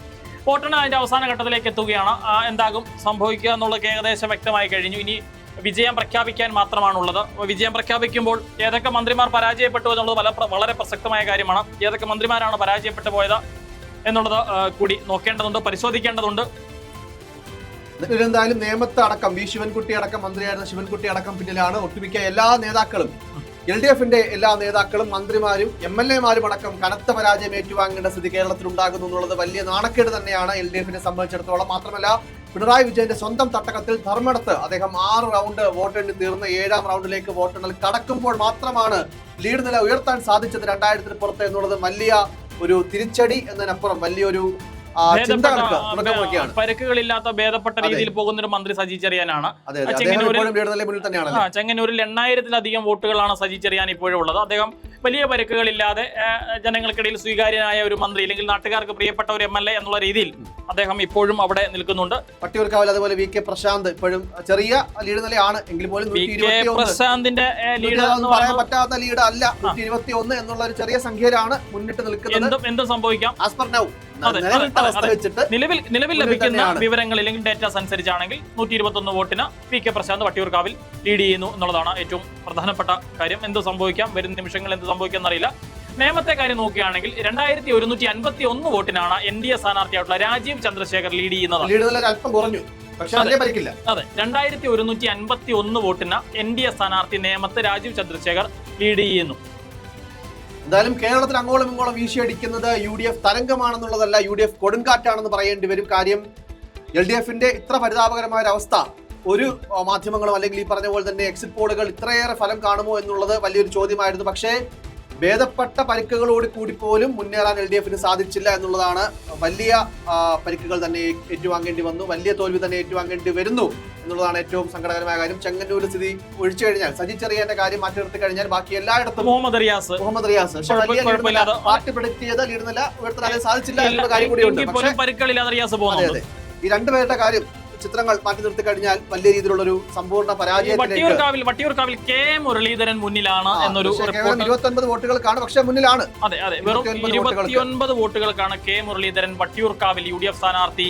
വോട്ടെണ്ണൽ അതിന്റെ അവസാന ഘട്ടത്തിലേക്ക് എത്തുകയാണ്. എന്താകും സംഭവിക്കുക എന്നുള്ളത് ഏകദേശം വ്യക്തമായി കഴിഞ്ഞു. ഇനി വിജയം പ്രഖ്യാപിക്കാൻ മാത്രമാണുള്ളത്. വിജയം പ്രഖ്യാപിക്കുമ്പോൾ ഏതൊക്കെ മന്ത്രിമാർ പരാജയപ്പെട്ടു എന്നുള്ളത് വളരെ പ്രസക്തമായ കാര്യമാണ്. ഏതൊക്കെ മന്ത്രിമാരാണ് പരാജയപ്പെട്ടു പോയത് എന്നുള്ളത് കൂടി നോക്കേണ്ടതുണ്ട്, പരിശോധിക്കേണ്ടതുണ്ട്. എന്തായാലും നേമത്ത് അടക്കം ശിവൻകുട്ടി അടക്കം മന്ത്രിയായിരുന്ന ശിവൻകുട്ടി അടക്കം പിന്നിലാണ്. ഒട്ടുമിക്ക എല്ലാ നേതാക്കളും, LDFന്റെ എല്ലാ നേതാക്കളും മന്ത്രിമാരും MLA-മാരും അടക്കം കനത്ത പരാജയം ഏറ്റുവാങ്ങേണ്ട സ്ഥിതി കേരളത്തിൽ ഉണ്ടാകുന്നു എന്നുള്ളത് വലിയ നാണക്കേട് തന്നെയാണ് LDFനെ സംബന്ധിച്ചിടത്തോളം. മാത്രമല്ല പിണറായി വിജയന്റെ സ്വന്തം തട്ടകത്തിൽ ധർമ്മടത്ത് അദ്ദേഹം 6 റൗണ്ട് വോട്ടെണ്ണി തീർന്ന് 7ാം റൗണ്ടിലേക്ക് വോട്ടെണ്ണൽ കടക്കുമ്പോൾ മാത്രമാണ് ലീഡ് നില ഉയർത്താൻ സാധിച്ചത് 2000-ന് പുറത്ത് എന്നുള്ളത് വലിയ ഒരു തിരിച്ചടി എന്നതിനപ്പുറം വലിയൊരു പരിക്കുകളില്ലാത്ത ഭേദപ്പെട്ട രീതിയിൽ പോകുന്ന ഒരു മന്ത്രി സജി ചെറിയാനാണ്. ചെങ്ങന്നൂരിൽ 8000-ലധികം വോട്ടുകളാണ് സജി ചെറിയാൻ ഇപ്പോഴും ഉള്ളത്. അദ്ദേഹം വലിയ പരിക്കുകളില്ലാതെ ജനങ്ങൾക്കിടയിൽ സ്വീകാര്യനായ ഒരു മന്ത്രി, അല്ലെങ്കിൽ നാട്ടുകാർക്ക് പ്രിയപ്പെട്ട ഒരു MLA എന്നുള്ള രീതിയിൽ അദ്ദേഹം ഇപ്പോഴും അവിടെ നിൽക്കുന്നുണ്ട്. വട്ടിയൂർക്കാവിൽ അതുപോലെ VK പ്രശാന്ത് ഇപ്പോഴും ചെറിയ ലീഡ് നിലയാണ് എങ്കിൽ പോലും പ്രശാന്തിന്റെ ലീഡ് പറയാൻ പറ്റാത്ത ലീഡ് അല്ല. 121 എന്നുള്ള ഒരു ചെറിയ സംഖ്യയിലാണ് മുന്നിട്ട് നിൽക്കുന്നത്. എന്ത് സംഭവിക്കാം നിലവിൽ ലഭിക്കുന്ന വിവരങ്ങൾ അല്ലെങ്കിൽ ഡേറ്റാസ് അനുസരിച്ചാണെങ്കിൽ 121 വോട്ടിന് VK പ്രശാന്ത് വട്ടിയൂർക്കാവിൽ ലീഡ് ചെയ്യുന്നു എന്നുള്ളതാണ് ഏറ്റവും പ്രധാനപ്പെട്ട കാര്യം. എന്ത് സംഭവിക്കാം, വരുന്ന നിമിഷങ്ങൾ എന്ത് സംഭവിക്കാം എന്നറിയില്ല. നേമത്തെ കാര്യം നോക്കുകയാണെങ്കിൽ 2151 വോട്ടിനാണ് NDA സ്ഥാനാർത്ഥിയായിട്ടുള്ള രാജീവ് ചന്ദ്രശേഖർ ലീഡ് ചെയ്യുന്നത്. അതെ, 2151 വോട്ടിന് NDA സ്ഥാനാർത്ഥി നേമത്ത് രാജീവ് ചന്ദ്രശേഖർ ലീഡ് ചെയ്യുന്നു. എന്തായാലും കേരളത്തിൽ അങ്ങോളം ഇങ്ങോളം വീശിയടിക്കുന്നത് UDF തരംഗമാണെന്നുള്ളതല്ല, UDF കൊടുങ്കാറ്റാണെന്ന് പറയേണ്ടി വരും. കാര്യം LDFന്റെ ഇത്ര പരിതാപകരമായ ഒരു അവസ്ഥ ഒരു മാധ്യമങ്ങളും അല്ലെങ്കിൽ ഈ പറഞ്ഞ പോലെ തന്നെ എക്സിറ്റ് പോളുകൾ ഇത്രയേറെ ഫലം കാണുമോ എന്നുള്ളത് വലിയൊരു ചോദ്യമായിരുന്നു. പക്ഷേ ഭേദപ്പെട്ട പരിക്കുകളോട് കൂടി പോലും മുന്നേറാൻ LDFന് സാധിച്ചില്ല എന്നുള്ളതാണ്. വലിയ പരിക്കുകൾ തന്നെ ഏറ്റുവാങ്ങേണ്ടി വന്നു, വലിയ തോൽവി തന്നെ ഏറ്റുവാങ്ങേണ്ടി വരുന്നു എന്നുള്ളതാണ് ഏറ്റവും സങ്കടകരമായ കാര്യം. ചെങ്ങന്നൂർ സ്ഥിതി ഒഴിച്ചു കഴിഞ്ഞാൽ, സജി ചെറിയാന്റെ കാര്യം മാറ്റി നിർത്തി കഴിഞ്ഞാൽ ബാക്കി എല്ലായിടത്തും മുഹമ്മദ് റിയാസ് പാർട്ടി പ്രൊഡിക്ട് ചെയ്ത ലീഡ് നില ഉയർത്താൻ സാധിച്ചില്ല എന്നുള്ള കാര്യം കൂടിയുണ്ട്. അതെ, ഈ രണ്ടുപേരുടെ കാര്യം ചിത്രങ്ങൾ മാറ്റി നിർത്തി കഴിഞ്ഞാൽ വലിയ രീതിയിലുള്ള ഒരു സമ്പൂർണ്ണ പരാജയത്തിലേക്ക്. വട്ടിയൂർക്കാവിൽ കെ മുരളീധരൻ മുന്നിലാണ് എന്നൊരു 29 വോട്ടുകൾക്കാണ്, പക്ഷേ മുന്നിലാണ്. അതെ, വെറും 29 വോട്ടുകൾക്കാണ് കെ മുരളീധരൻ വട്ടിയൂർക്കാവിൽ UDF സ്ഥാനാർത്ഥി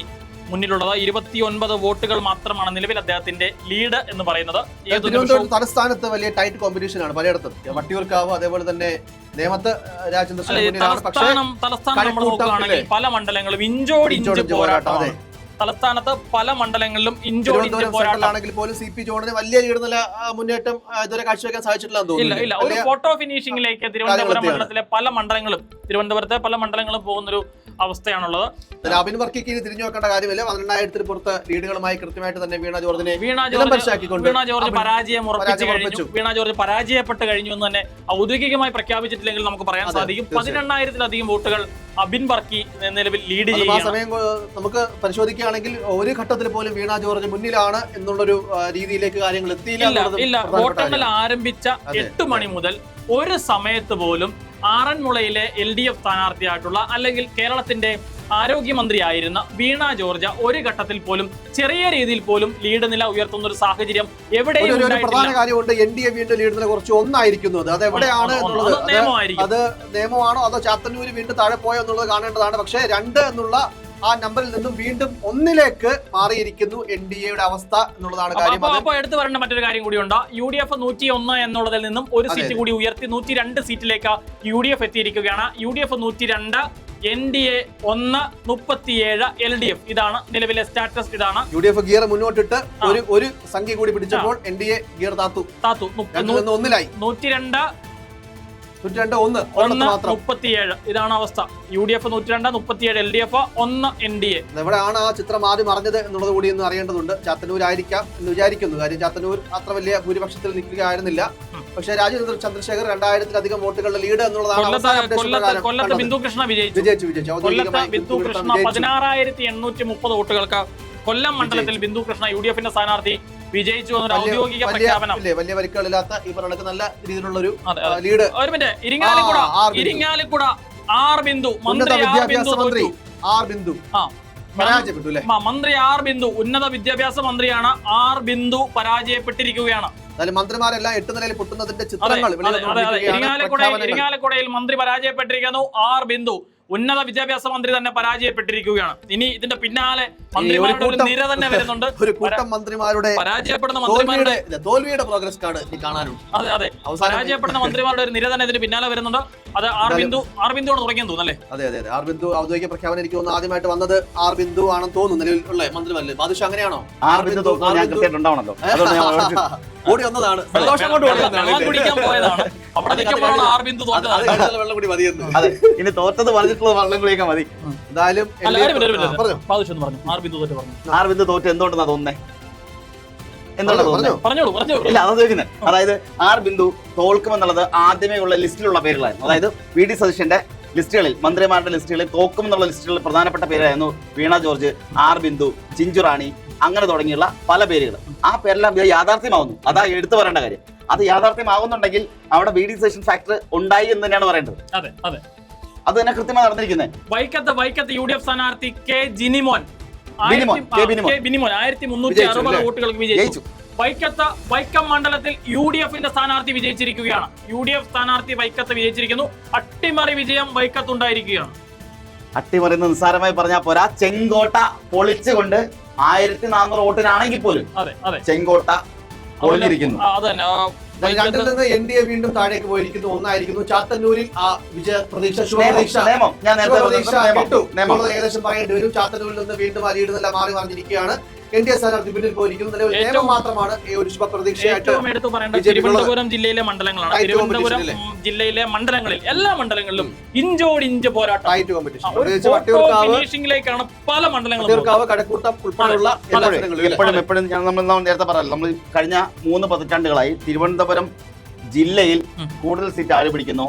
മുന്നിലുള്ളത്. 29 വോട്ടുകൾ മാത്രമാണ് നിലവിൽ അദ്ദേഹത്തിന്റെ ലീഡ് എന്ന് പറയുന്നത്. തിരുവനന്തപുരം തലസ്ഥാനത്ത് വലിയ ടൈറ്റ് കോമ്പറ്റീഷൻ ആണ് പലയിടത്തും. വട്ടിയൂർക്കാവ് അതേപോലെ തന്നെ നേമത്ത് തലസ്ഥാനം നമ്മൾ നോക്കുകയാണെങ്കിൽ പല മണ്ഡലങ്ങളും ഇഞ്ചോടി പോരാട്ടമാണ്. തലസ്ഥാനത്ത് പല മണ്ഡലങ്ങളിലും ഇഞ്ചോടിഞ്ചാണെങ്കിൽ പോലും CP ജോണിന് വലിയ ലീഡ് നില മുന്നേറ്റം ഇതുവരെ കാഴ്ചവെക്കാൻ സാധിച്ചിട്ടില്ല. ഇല്ല, ഒരു ഫോട്ടോ ഫിനിഷിംഗിലേക്ക് തിരുവനന്തപുരം മണ്ഡലത്തിലെ പല മണ്ഡലങ്ങളും പോകുന്നൊരു അവസ്ഥയാണുള്ളത്. അബിൻ വർക്കിക്ക് തിരിഞ്ഞു നോക്കേണ്ട കാര്യമില്ല. 12,000-ന് പുറത്ത് ലീഡുകളുമായി കൃത്യമായിട്ട് തന്നെ വീണ ജോർജ് പരാജയം ഉറപ്പിച്ചു കഴിഞ്ഞു. വീണ ജോർജ് പരാജയപ്പെട്ട് കഴിഞ്ഞു എന്ന് തന്നെ ഔദ്യോഗികമായി പ്രഖ്യാപിച്ചിട്ടില്ലെങ്കിൽ നമുക്ക് പറയാൻ സാധിക്കും. 18,000-ലധികം വോട്ടുകൾ അബിൻ വർക്കി നിലവിൽ ലീഡ് ആ ചെയ്യുകയാണ്. സമയം നമുക്ക് പരിശോധിക്കുകയാണെങ്കിൽ ഒരു ഘട്ടത്തിൽ പോലും വീണ ജോർജ് മുന്നിലാണ് എന്നുള്ളൊരു രീതിയിലേക്ക് കാര്യങ്ങൾ ഇല്ല. വോട്ടെണ്ണൽ ആരംഭിച്ച 8 മണി മുതൽ ഒരു സമയത്ത് പോലും ആറന്മുളയിലെ LDF സ്ഥാനാർത്ഥിയായിട്ടുള്ള അല്ലെങ്കിൽ കേരളത്തിന്റെ ആരോഗ്യമന്ത്രിയായിരുന്ന വീണ ജോർജ് ഒരു ഘട്ടത്തിൽ പോലും ചെറിയ രീതിയിൽ പോലും ലീഡ് നില ഉയർത്തുന്ന ഒരു സാഹചര്യം എവിടെയും പ്രധാന കാര്യമുണ്ട്. NDA വീണ്ടും ലീഡ് നില കുറച്ച് ഒന്നായിരിക്കുന്നത്. അത് എവിടെയാണ് എന്നുള്ളത്, അത് നിയമമാണോ അതോ ചാത്തന്നൂര് വീണ്ടും താഴെ പോയോ എന്നുള്ളത് കാണേണ്ടതാണ്. പക്ഷേ 2 എന്നുള്ള ആ നമ്പറിൽ നിന്നും വീണ്ടും 1ലേക്ക് മാറിയിരിക്കുന്നു NDAയുടെ അവസ്ഥ എന്നുള്ളതാണ് കാര്യം. അപ്പൊ എടുത്തു പറയേണ്ട മറ്റൊരു കാര്യം കൂടിയുണ്ട്. UDF 101 എന്നുള്ളതിൽ നിന്നും ഒരു സീറ്റ് കൂടി ഉയർത്തി 102 സീറ്റിലേക്ക് UDF എത്തിയിരിക്കുകയാണ്. UDF 102, NDA 1, 37, LDF. ഇതാണ് നിലവിലെ സ്റ്റാറ്റസ്. ഇതാണ് UDF ഗിയർ മുന്നോട്ടിട്ട് ഒരു സംഖ്യ കൂടി പിടിച്ചപ്പോൾ NDA ഗിയർ താത്തു 1ലായി. 102, 37. ഇതാണ് അവസ്ഥ. UDF 102, 37, LDF 1, NDA. എവിടെയാണ് ആ ചിത്രം ആദ്യം അറിഞ്ഞത് എന്നുള്ളത് കൂടി ഒന്ന് അറിയേണ്ടതുണ്ട്. ചാത്തന്നൂരായിരിക്കാം എന്ന് വിചാരിക്കുന്നു. കാര്യം ചാത്തന്നൂർ അത്ര വലിയ ഭൂരിപക്ഷത്തിൽ നിൽക്കുകയായിരുന്നില്ല. പക്ഷേ രാജേന്ദ്ര ചന്ദ്രശേഖർ 2000-ലധികം വോട്ടുകളുടെ ലീഡ് എന്നുള്ളതാണ്. കൊല്ലത്ത് ബിന്ദു കൃഷ്ണ വിജയിച്ചു. ബിന്ദു കൃഷ്ണ 16,830 വോട്ടുകൾക്ക് കൊല്ലം മണ്ഡലത്തിൽ ബിന്ദു കൃഷ്ണ UDFന്റെ സ്ഥാനാർത്ഥി വിജയിച്ചു എന്നൊരു ഔദ്യോഗിക പ്രഖ്യാപനം. വലിയ പരിക്കുകളില്ലാത്ത ഈ പറഞ്ഞ നല്ല രീതിയിലുള്ള ഒരു ലീഡ്. ഒരു മിനിറ്റ്. ഇരിങ്ങാലക്കുട ആർ ബിന്ദു, മന്ത്രി ആർ ബിന്ദു പരാജയപ്പെട്ടു അല്ലേ? മന്ത്രി ആർ ബിന്ദു, ഉന്നത വിദ്യാഭ്യാസ മന്ത്രിയാണ്. ആർ ബിന്ദു പരാജയപ്പെട്ടിരിക്കുകയാണ്. മന്ത്രിമാരെല്ലാം 8 നിലയിൽ പൊട്ടുന്നതിന്റെ ചിത്രങ്ങൾ ഇരിങ്ങാലക്കുടയിൽ മന്ത്രി പരാജയപ്പെട്ടിരിക്കുന്നു. ആർ ബിന്ദു ഉന്നത വിദ്യാഭ്യാസ മന്ത്രി തന്നെ പരാജയപ്പെട്ടിരിക്കുകയാണ്. ഇനി ഇതിന്റെ പിന്നാലെ മന്ത്രിമാരുടെ ഒരു നിര തന്നെ വരുന്നുണ്ട്. ഒരു കൂട്ടം മന്ത്രിമാരുടെ പരാജയപ്പെടുന്ന മന്ത്രിമാരുടെ തോൽവിയുടെ പ്രോഗ്രസ് കാർഡ് കാണാനുണ്ട്. അതെ. പരാജയപ്പെടുന്ന മന്ത്രിമാരുടെ ഒരു നിര തന്നെ ഇതിന് പിന്നാലെ വരുന്നുണ്ട്. അത് ആർ ബിന്ദുവാണ് തുടങ്ങിയെന്ന് തോന്നുന്നല്ലേ? അതെ. ആർ ബിന്ദു ഔദ്യോഗിക പ്രഖ്യാപനം എനിക്ക് തോന്നുന്നു ആദ്യമായിട്ട് വന്നത് ആർ ബിന്ദു ആണെന്ന് തോന്നുന്നു. നിലവിലുള്ള മന്ത്രിമല്ലേ ബാദുഷ അങ്ങനെയാണോ? ആർ ബിന്ദു ഓടി വന്നതാണ്. കുടിക്കാൻ പോയതാണ്. അവിടെ നിൽക്കുമ്പോഴാണ് ആർ ബിന്ദു തോറ്റത്. വെള്ളം കൂടി മതിയെന്ന്. ഇനി തോറ്റത് പറഞ്ഞിട്ടുള്ള വെള്ളം കുടിക്കാൻ മതി. എന്തായാലും ആർ ബിന്ദു തോറ്റ് എന്തുകൊണ്ടെന്നാ തോന്നുന്നേ? ഇല്ല, അതാ ചോദിക്കുന്നത്. അതായത് ആർ ബിന്ദു തോൽക്കുമെന്നുള്ളത് ആദ്യമേ ഉള്ള ലിസ്റ്റിലുള്ള പേരുകളായിരുന്നു. അതായത് VD സതീശന്റെ ലിസ്റ്റുകളിൽ, മന്ത്രിമാരുടെ ലിസ്റ്റുകളിൽ തോക്കുമെന്നുള്ള ലിസ്റ്റുകളിൽ പ്രധാനപ്പെട്ട പേരായിരുന്നു വീണ ജോർജ്, ആർ ബിന്ദു, ചിഞ്ചുറാണി, അങ്ങനെ തുടങ്ങിയുള്ള പല പേരുകൾ. ആ പേരെല്ലാം യാഥാർത്ഥ്യമാവുന്നു. അതാ എടുത്തു പറയേണ്ട കാര്യം. അത് യാഥാർത്ഥ്യമാകുന്നുണ്ടെങ്കിൽ അവിടെ VD സതീശൻ ഫാക്ടർ ഉണ്ടായി എന്ന് തന്നെയാണ് പറയേണ്ടത്. അത് തന്നെ കൃത്യമായി നടന്നിരിക്കുന്നത്. വൈക്കത്ത് UDF സ്ഥാനാർത്ഥി K ജിനിമോൻ 1360 വോട്ടുകൾക്ക് വിജയിച്ചു. വൈക്കം മണ്ഡലത്തിൽ UDFന്റെ സ്ഥാനാർത്ഥി വിജയിച്ചിരിക്കുകയാണ്. UDF സ്ഥാനാർത്ഥി വൈക്കത്ത് വിജയിച്ചിരിക്കുന്നു. അട്ടിമറി വിജയം വൈക്കത്തുണ്ടായിരിക്കുകയാണ്. അട്ടിമറി നിസ്സാരമായി പറഞ്ഞാൽ പോരാ, ചെങ്കോട്ട പൊളിച്ചുകൊണ്ട് 1400 വോട്ടിനാണെങ്കിൽ പോലും ചെങ്കോട്ട പൊളിഞ്ഞിരിക്കുന്നു. രണ്ടിൽ നിന്ന് NDA വീണ്ടും താഴേക്ക് പോയിരിക്കുന്നു. ഒന്നായിരിക്കുന്നു. ചാത്തന്നൂരിൽ ആ വിജയ പ്രതീക്ഷ ഏകദേശം പറയേണ്ടി വരും. ചാത്തന്നൂരിൽ നിന്ന് വീണ്ടും ആ ലീഡ് നില മാറിയിരിക്കുകയാണ്. NDA സ്ഥാനാർത്ഥി പിന്നിൽ പോയിരിക്കുന്നു. നിലവിൽ മാത്രമാണ് ഈ ഒരു ശുഭപ്രതീക്ഷയായിട്ട് തിരുവനന്തപുരം ജില്ലയിലെ മണ്ഡലങ്ങളാണ്. തിരുവനന്തപുരം ജില്ലയിലെ മണ്ഡലങ്ങളിൽ, എല്ലാ മണ്ഡലങ്ങളിലും ഇഞ്ചോടിഞ്ച് പോരാട്ടം. ഫിനിഷിംഗിലേക്കാണ് പല മണ്ഡലങ്ങളും. കഴക്കൂട്ടം ഉൾപ്പെടെയുള്ള എപ്പോഴും നമ്മൾ നേരത്തെ പറയാം, നമ്മൾ കഴിഞ്ഞ 3 പതിറ്റാണ്ടുകളായി തിരുവനന്തപുരം ജില്ലയിൽ കൂടുതൽ സീറ്റ് ആര് പിടിക്കുന്നു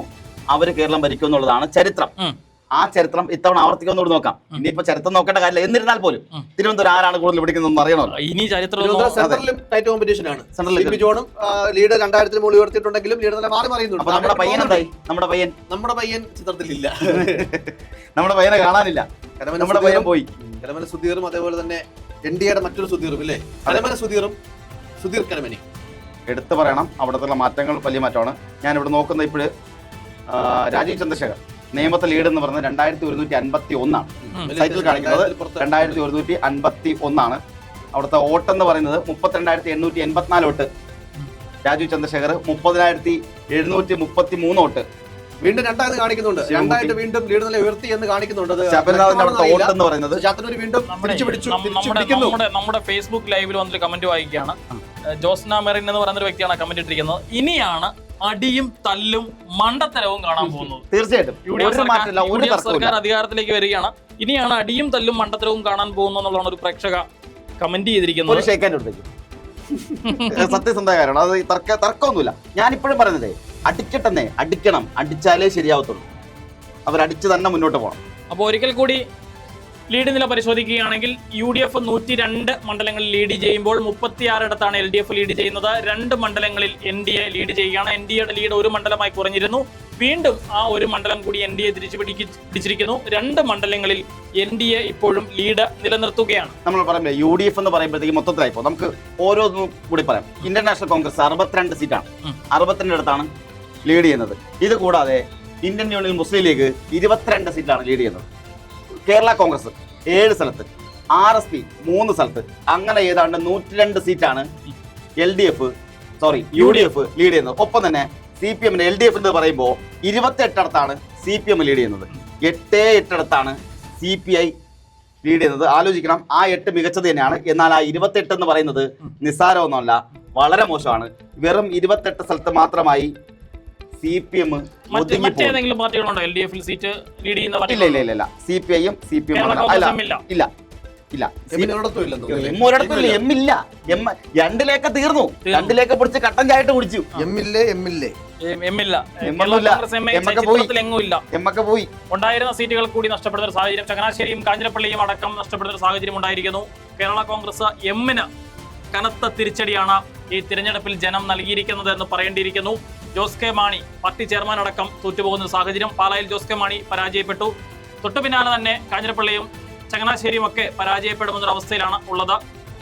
അവര് കേരളം ഭരിക്കും എന്നുള്ളതാണ് ചരിത്രം. ആ ചരിത്രം ഇത്തവണ ആവർത്തിക്കുന്നോട് നോക്കാം. ഇനിയിപ്പോ ചരിത്രം നോക്കേണ്ട കാര്യമില്ല. എന്നിരുന്നാൽ പോലും തിരുവനന്തപുരം ആരാണ് കൂടുതൽ പിടിക്കുന്നതെന്ന് അറിയണമല്ലോ. ഇനി ചരിത്രം ടൈറ്റ് കോമ്പറ്റീഷൻ ആണ്. ജോണും ലീഡ് 2000 മുകളിൽ ഉയർത്തിയിട്ടുണ്ടെങ്കിലും ലീഡ് നല്ല മാറി മറിയുന്നുണ്ട്. നമ്മുടെ പയ്യൻ എന്തായി? നമ്മുടെ പയ്യൻ ചിത്രത്തിലില്ല. നമ്മുടെ പയ്യനെ കാണാനില്ല. നമ്മുടെ പയ്യൻ പോയി. കരമന സുധീറും അതേപോലെ തന്നെ NDAയുടെ മറ്റൊരു സുധീറും ഇല്ലേ? കരമന സുധീർ കരമനി എടുത്തു പറയണം. അവിടത്തുള്ള മാറ്റങ്ങൾ വലിയ മാറ്റമാണ്. ഞാൻ ഇവിടെ നോക്കുന്ന ഇപ്പോഴ് രാജീവ് ചന്ദ്രശേഖർ നിയമത്തെ ലീഡ് എന്ന് പറയുന്നത് 2151 സൈറ്റിൽ കാണിക്കുന്നത് 2151. അവിടുത്തെ വോട്ട് എന്ന് പറയുന്നത് 32,884 വോട്ട്. രാജീവ് ചന്ദ്രശേഖർ 30,733 വോട്ട്. വീണ്ടും രണ്ടാമത് കാണിക്കുന്നുണ്ട്. രണ്ടായിട്ട് വീണ്ടും ലീഡ് നില ഉയർത്തി എന്ന് കാണിക്കുന്നുണ്ട്. വോട്ട് എന്ന് പറയുന്നത് നമ്മുടെ ഫേസ്ബുക്ക് ലൈവിൽ വന്നൊരു കമന്റ് വായിക്കുകയാണ്. ജോസ്ന മെറിൻ എന്ന് പറയുന്ന ഒരു വ്യക്തിയാണ് കമന്റ് ഇട്ടിരിക്കുന്നത്. ഇനിയാണ് അടിയും തല്ലും മണ്ടത്തരവും കാണാൻ പോകുന്നത്. തീർച്ചയായിട്ടും സർക്കാർ അധികാരത്തിലേക്ക് വരികയാണ്. ഇനിയാണ് അടിയും തല്ലും മണ്ടത്തരവും കാണാൻ പോകുന്നു എന്നുള്ളതാണ് ഒരു പ്രേക്ഷക കമന്റ് ചെയ്തിരിക്കുന്നത്. സത്യസന്ധകാരാണ്. അത് തർക്കമൊന്നുമില്ല. ഞാനിപ്പോഴും പറയുന്നത് അടിക്കണം, അടിച്ചാലേ ശരിയാവത്തുള്ളൂ. അവരടിച്ച് തന്നെ മുന്നോട്ട് പോകണം. അപ്പോൾ ഒരിക്കൽ കൂടി ലീഡ് നില പരിശോധിക്കുകയാണെങ്കിൽ UDF 102 മണ്ഡലങ്ങളിൽ ലീഡ് ചെയ്യുമ്പോൾ 36 LDF ലീഡ് ചെയ്യുന്നത്. 2 മണ്ഡലങ്ങളിൽ NDA ലീഡ് ചെയ്യുകയാണ്. NDAയുടെ ലീഡ് 1 മണ്ഡലമായി കുറഞ്ഞിരുന്നു. വീണ്ടും ആ 1 മണ്ഡലം കൂടി NDA തിരിച്ചു പിടിച്ചിരിക്കുന്നു. 2 മണ്ഡലങ്ങളിൽ NDA ഇപ്പോഴും ലീഡ് നിലനിർത്തുകയാണ്. നമ്മൾ പറയുമ്പോൾ UDF എന്ന് പറയുമ്പോഴത്തേക്ക് മൊത്തത്തിലായിപ്പോ നമുക്ക് ഓരോന്നും കൂടി പറയാം. ഇന്ത്യൻ നാഷണൽ കോൺഗ്രസ് 62 സീറ്റാണ്, 62 അടുത്താണ് ലീഡ് ചെയ്യുന്നത്. ഇത് കൂടാതെ ഇന്ത്യൻ യൂണിയൻ മുസ്ലിം ലീഗ് 22 സീറ്റിലാണ് ലീഡ് ചെയ്യുന്നത്. കേരള കോൺഗ്രസ് 7 സ്ഥലത്ത്, RSP 3 സ്ഥലത്ത്, അങ്ങനെ ഏതാണ്ട് 102 സീറ്റാണ് UDF ലീഡ് ചെയ്യുന്നത്. ഒപ്പം തന്നെ CPM LDF എന്ന് പറയുമ്പോൾ 28 അടുത്താണ് CPM ലീഡ് ചെയ്യുന്നത്, 8 അടുത്താണ് CPI ലീഡ് ചെയ്യുന്നത്. ആലോചിക്കണം, ആ 8 മികച്ചത് തന്നെയാണ്. എന്നാൽ ആ 28 എന്ന് പറയുന്നത് നിസ്സാരമൊന്നുമല്ല, വളരെ മോശമാണ്. വെറും 28 സ്ഥലത്ത് മാത്രമായി CPM മറ്റേതെങ്കിലും പാർട്ടികളുണ്ടോ LDF സീറ്റ് ലീഡ് ചെയ്യുന്ന? ഇല്ല. CPIയും CPM ഇല്ല. രണ്ടിലേക്ക് തീർന്നു, 2 പിടിച്ച് കട്ടൻ ചായട്ട് കുടിച്ചു. പോയി. ഉണ്ടായിരുന്ന സീറ്റുകൾ കൂടി നഷ്ടപ്പെടുന്ന ഒരു സാഹചര്യം, ചങ്ങനാശ്ശേരിയും കാഞ്ഞിരപ്പള്ളിയും അടക്കം നഷ്ടപ്പെടുന്ന ഒരു സാഹചര്യം ഉണ്ടായിരിക്കുന്നു. കേരള കോൺഗ്രസ് എമ്മിന് കനത്ത തിരിച്ചടിയാണ് ഈ തിരഞ്ഞെടുപ്പിൽ ജനം നൽകിയിരിക്കുന്നത് എന്ന് പറയേണ്ടിയിരിക്കുന്നു. ജോസ് കെ മാണി പാർട്ടി ചെയർമാൻ അടക്കം തോറ്റുപോകുന്ന സാഹചര്യം. പാലായിൽ ജോസ് കെ മാണി പരാജയപ്പെട്ടു. തൊട്ടു പിന്നാലെ തന്നെ കാഞ്ഞിരപ്പള്ളിയും ചങ്ങനാശ്ശേരിയും ഒക്കെ പരാജയപ്പെടുന്നൊരവസ്ഥയിലാണ് ഉള്ളത്.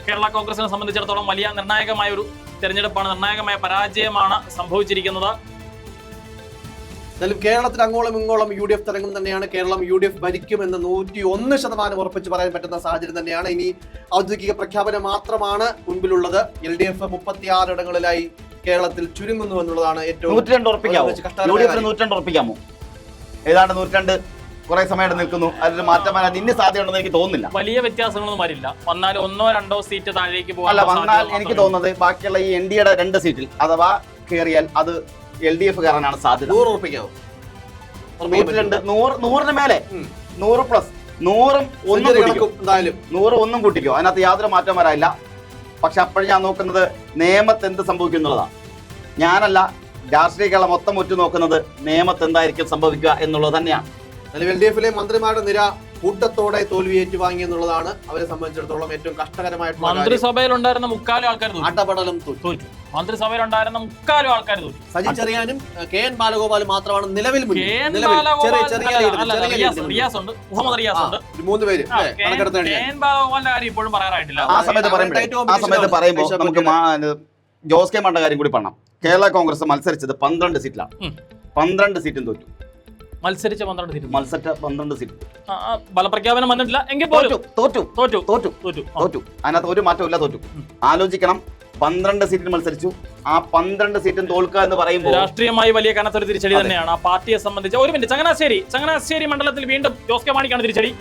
കേരള കോൺഗ്രസിനെ സംബന്ധിച്ചിടത്തോളം വലിയ നിർണായകമായ ഒരു തെരഞ്ഞെടുപ്പാണ്, നിർണായകമായ പരാജയമാണ് സംഭവിച്ചിരിക്കുന്നത്. കേരളത്തിൽ അങ്ങോളം ഇങ്ങോളം UDF തരംഗം തന്നെയാണ്. കേരളം UDF ഭരിക്കുമെന്ന് 101% ഉറപ്പിച്ച് പറയാൻ പറ്റുന്ന സാഹചര്യം തന്നെയാണ്. ഇനി ഔദ്യോഗിക പ്രഖ്യാപനം മാത്രമാണ് മുൻപിലുള്ളത്. LDF 36 ഇടങ്ങളിലായി കേരളത്തിൽ ചുരുങ്ങുന്നു എന്നുള്ളതാണ് ഏറ്റവും. 102 ഉറപ്പിക്കാമോ? ഏതാണ്ട് 102 കുറെ സമയം നിൽക്കുന്നു. അതിൽ മാറ്റം വരാൻ ഇനി സാധ്യതയുണ്ടെന്ന് എനിക്ക് തോന്നുന്നില്ല. വലിയ വ്യത്യാസങ്ങളൊന്നും വരില്ല. വന്നാൽ 1-2 സീറ്റ് താഴേക്ക് പോകാൻ വന്നാൽ എനിക്ക് തോന്നുന്നത് ബാക്കിയുള്ള ഈ NDAയുടെ 2 സീറ്റിൽ അഥവാ കയറിയാൽ അത് LDF കയറാനാണ് സാധ്യത. 100 ഉറപ്പിക്കാമോ? 100 മേലെ 100+. 100 ഒന്നും കൂട്ടിക്കോ, അതിനകത്ത് യാതൊരു മാറ്റം വരാനില്ല. പക്ഷെ അപ്പോഴും ഞാൻ നോക്കുന്നത് നിയമത്ത് എന്ത് സംഭവിക്കും എന്നുള്ളതാണ്. ഞാനല്ല, രാഷ്ട്രീയ കേരളം മൊത്തം ഉറ്റു നോക്കുന്നത് നിയമത്ത് എന്തായിരിക്കും സംഭവിക്കുക എന്നുള്ളത് തന്നെയാണ്. LDFിലെ മന്ത്രിമാരുടെ നിര കൂട്ടത്തോടെ തോൽവി ഏറ്റുവാങ്ങി എന്നുള്ളതാണ് അവരെ സംബന്ധിച്ചിടത്തോളം ഏറ്റവും കഷ്ടകരമായിട്ടുള്ള. മന്ത്രിസഭയിലുണ്ടായിരുന്ന 3/4 ആൾക്കാർ അട്ടപടലം തോറ്റു. മന്ത്രിസഭയിലുണ്ടായിരുന്ന 3/4 ആൾക്കാർ തോറ്റു. സജി ചെറിയാനും KN ബാലഗോപാലും മാത്രമാണ് നിലവിൽ മുമ്പിൽ. 3 പേര് KN ബാലഗോപാലിന്റെ കാര്യം ഇപ്പോഴും പറയാറായിട്ടില്ല. ആ സമയത്ത് പറയുമ്പോൾ നമുക്ക് ജോസ് കെ മാണിയുടെ കാര്യം കൂടി പറയാം. കേരള കോൺഗ്രസ് മത്സരിച്ചത് 12 സീറ്റിലാണ്. 12 സീറ്റും തോറ്റു. മത്സരിച്ച 12 സീറ്റ് ഫലപ്രഖ്യാപനം വന്നിട്ടില്ല എങ്കിൽ പോലും തോറ്റു. അതിനകത്ത് ഒരു മാറ്റമില്ല, തോറ്റു. ആലോചിക്കണം, 12 സീറ്റിൽ മത്സരിച്ചു. ആ 12 സീറ്റും തോൽക്കുക എന്ന് പറയുമ്പോൾ രാഷ്ട്രീയമായി വലിയ കനത്തൊരു തിരിച്ചടി തന്നെയാണ് ആ പാർട്ടിയെ സംബന്ധിച്ച്. ഒരു മിനിറ്റ്, ചങ്ങനാശ്ശേരി മണ്ഡലത്തിൽ വീണ്ടും ജോസ് കെ മാണിക്കാണ് തിരിച്ചടി.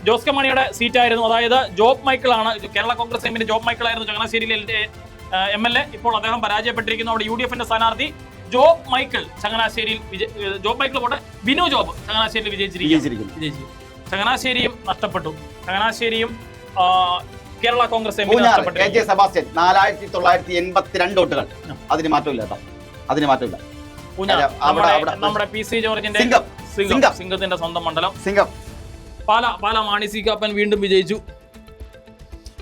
ജോസ് കെ മാണിയുടെ സീറ്റായിരുന്നു, അതായത് ജോബ് മൈക്കിൾ ആണ്. കേരള കോൺഗ്രസ് എമ്മിന്റെ ജോബ് മൈക്കിൾ ആയിരുന്നു ചങ്ങനാശ്ശേരിയിലെ MLA. ഇപ്പോൾ അദ്ദേഹം പരാജയപ്പെട്ടിരിക്കുന്നു. അവിടെ UDFന്റെ സ്ഥാനാർത്ഥി ജോബ് മൈക്കിൾ ചങ്ങനാശ്ശേരിയിൽ ജോബ് മൈക്കിൾ പോട്ടെ, ബിനു ജോബ് ചങ്ങനാശ്ശേരിയിൽ വിജയിച്ചിരിക്കുന്നു. ചങ്ങനാശ്ശേരിയും നഷ്ടപ്പെട്ടു. ചങ്ങനാശ്ശേരിയും കേരള കോൺഗ്രസ് സെബാസ്റ്റ്യൻ 4982 വോട്ടുകൾ. അതിന് മാറ്റമില്ല കേട്ടോ, അതിന് മാറ്റമില്ല. നമ്മുടെ PC ജോർജിന്റെ സിംഗത്തിന്റെ സ്വന്തം മണ്ഡലം പാല മാണി സി കാപ്പൻ വീണ്ടും വിജയിച്ചു.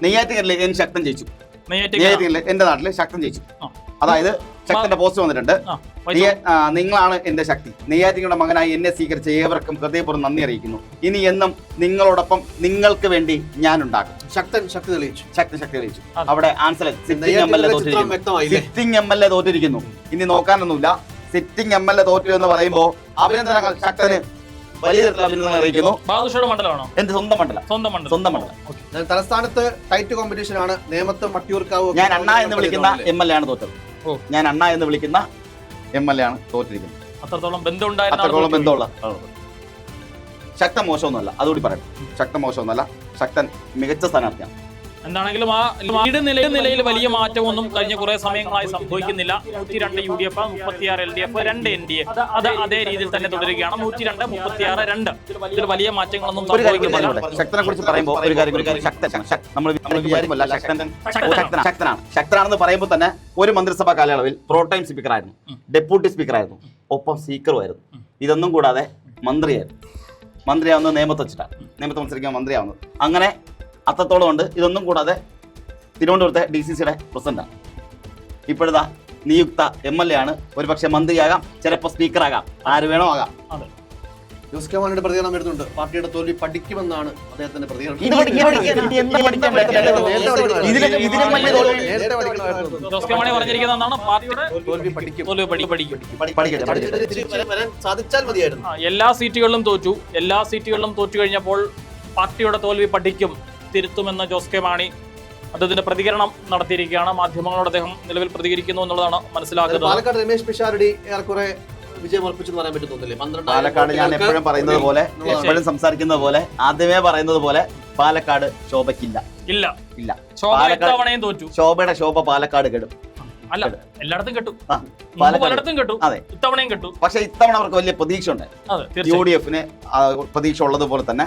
നെയ്യാറ്റിൻകരയിൽ ശക്തൻ ജയിച്ചു. എന്റെ നാട്ടില് ശക്തൻ ജയിച്ചു. അതായത് ശക്തന്റെ പോസ്റ്റ് വന്നിട്ടുണ്ട്. നിങ്ങളാണ് എന്റെ ശക്തി. നെയ്യാറ്റിൻകരയുടെ മകനായി എന്നെ സ്വീകരിച്ച ഏവർക്കും ഹൃദയപൂർവ്വം നന്ദി അറിയിക്കുന്നു. ഇനി എന്നും നിങ്ങളോടൊപ്പം നിങ്ങൾക്ക് വേണ്ടി ഞാൻ ഉണ്ടാകും. ശക്തി തെളിയിച്ചു. അവിടെ ആൻസലൻ സിറ്റിംഗ് MLA തോറ്റിരിക്കുന്നു. ഇനി നോക്കാനൊന്നുമില്ല. സിറ്റിംഗ് MLA തോറ്റു എന്ന് പറയുമ്പോ അഭിനന്ദനങ്ങൾ ശക്തന്, വലിയ തരത്തിൽ അഭിനന്ദനങ്ങൾ അറിയിക്കുന്നു. എന്റെ സ്വന്തം മണ്ഡലം. തലസ്ഥാനത്ത് ടൈറ്റ് കോമ്പറ്റീഷൻ ആണ്. നേമത്തും വട്ടിയൂർക്കാവും. ഞാൻ അണ്ണ എന്ന് വിളിക്കുന്ന MLA ആണ് തോറ്റത്. തോറ്റിരിക്കുന്നത്. അത്രത്തോളം ബന്ധമുള്ള ശക്തൻ മോശമൊന്നുമല്ല, അതുകൂടി പറയട്ടെ. ശക്തൻ മോശമൊന്നുമല്ല, ശക്തൻ മികച്ച സ്ഥാനാർത്ഥിയാണ്. എന്താണെങ്കിലും ആ നിലയിൽ വലിയ മാറ്റമൊന്നും കഴിഞ്ഞ കുറെ സമയങ്ങളായി സംഭവിക്കുന്നില്ല. 102 UDF, 36 LDF, 2 NDA അത് അതേ രീതിയിൽ തന്നെ തുടരുകയാണ്. 102, 36, 2 ഇതിൽ വലിയ മാറ്റങ്ങളൊന്നും ശക്തനെ കുറിച്ച് പറയുമ്പോൾ ഒരു കാര്യം, ശക്തനാണെന്ന് പറയുമ്പോൾ തന്നെ ഒരു മന്ത്രിസഭാ കാലയളവിൽ പ്രോടൈം സ്പീക്കറായിരുന്നു, ഡെപ്യൂട്ടി സ്പീക്കറായിരുന്നു, ഒപ്പം സ്പീക്കറുമായിരുന്നു. ഇതൊന്നും കൂടാതെ മന്ത്രിയായിരുന്നു. മന്ത്രിയാവുന്നത് നേമത്ത് വെച്ചിട്ടാണ്, നേമത്ത് മത്സരിക്കാൻ മന്ത്രിയാവുന്നത്. അങ്ങനെ അത്രത്തോളം ഉണ്ട്. ഇതൊന്നും കൂടാതെ തിരുവനന്തപുരത്തെ DCCയുടെ പ്രസിഡന്റാണ്. ഇപ്പോഴത്തെ നിയുക്ത MLA ആണ്. ഒരു പക്ഷെ മന്ത്രിയാകാം, ചിലപ്പോൾ സ്പീക്കറാകാം, ആര് വേണോ ആകാം. ജോസ് കെ മാണിയുടെ പ്രതികരണം വരുന്നുണ്ട്. പാർട്ടിയുടെ തോൽവി പഠിക്കുമെന്നാണ് അദ്ദേഹത്തിന്റെ പ്രതികരണം. ജോസ് കെ മാണി പറഞ്ഞിരിക്കുന്നതാണ് പാർട്ടിയുടെ തോൽവി പഠിക്കും. വരാൻ സാധിച്ചാൽ മതിയായിരുന്നു. എല്ലാ സീറ്റുകളിലും തോറ്റു. എല്ലാ സീറ്റുകളിലും തോറ്റു കഴിഞ്ഞപ്പോൾ പാർട്ടിയുടെ തോൽവി പഠിക്കും, തിരുത്തുമെന്ന് ജോസ് കെ മാണി അദ്ദേഹത്തിന്റെ പ്രതികരണം നടത്തിയിരിക്കുകയാണ്. മാധ്യമങ്ങളോട് അദ്ദേഹം നിലവിൽ പ്രതികരിക്കുന്നു എന്നുള്ളതാണ് മനസ്സിലാക്കുന്നത്. പാലക്കാട് രമേശ് പിഷാരടി ഏറെക്കുറെ വിജയം ഉറപ്പിച്ചെന്ന് പറയാൻ പറ്റുന്നില്ലേ? പാലക്കാട് ഞാൻ എപ്പോഴും പറയുന്നത് പോലെ, എപ്പോഴും സംസാരിക്കുന്നത് പോലെ, ആദ്യമേ പറയുന്നത് പോലെ പാലക്കാട് ശോഭയ്ക്കില്ല. ഇല്ല, തോറ്റു. ശോഭയുടെ ശോഭ പാലക്കാട് കെടും. അല്ല, എല്ലായിടത്തും കെട്ടു, പലയിടത്തും കെട്ടു. അതെ, ഇത്തവണയും കെട്ടു. പക്ഷെ ഇത്തവണ അവർക്ക് വലിയ പ്രതീക്ഷ ഉണ്ട്. UDF പ്രതീക്ഷ ഉള്ളതുപോലെ തന്നെ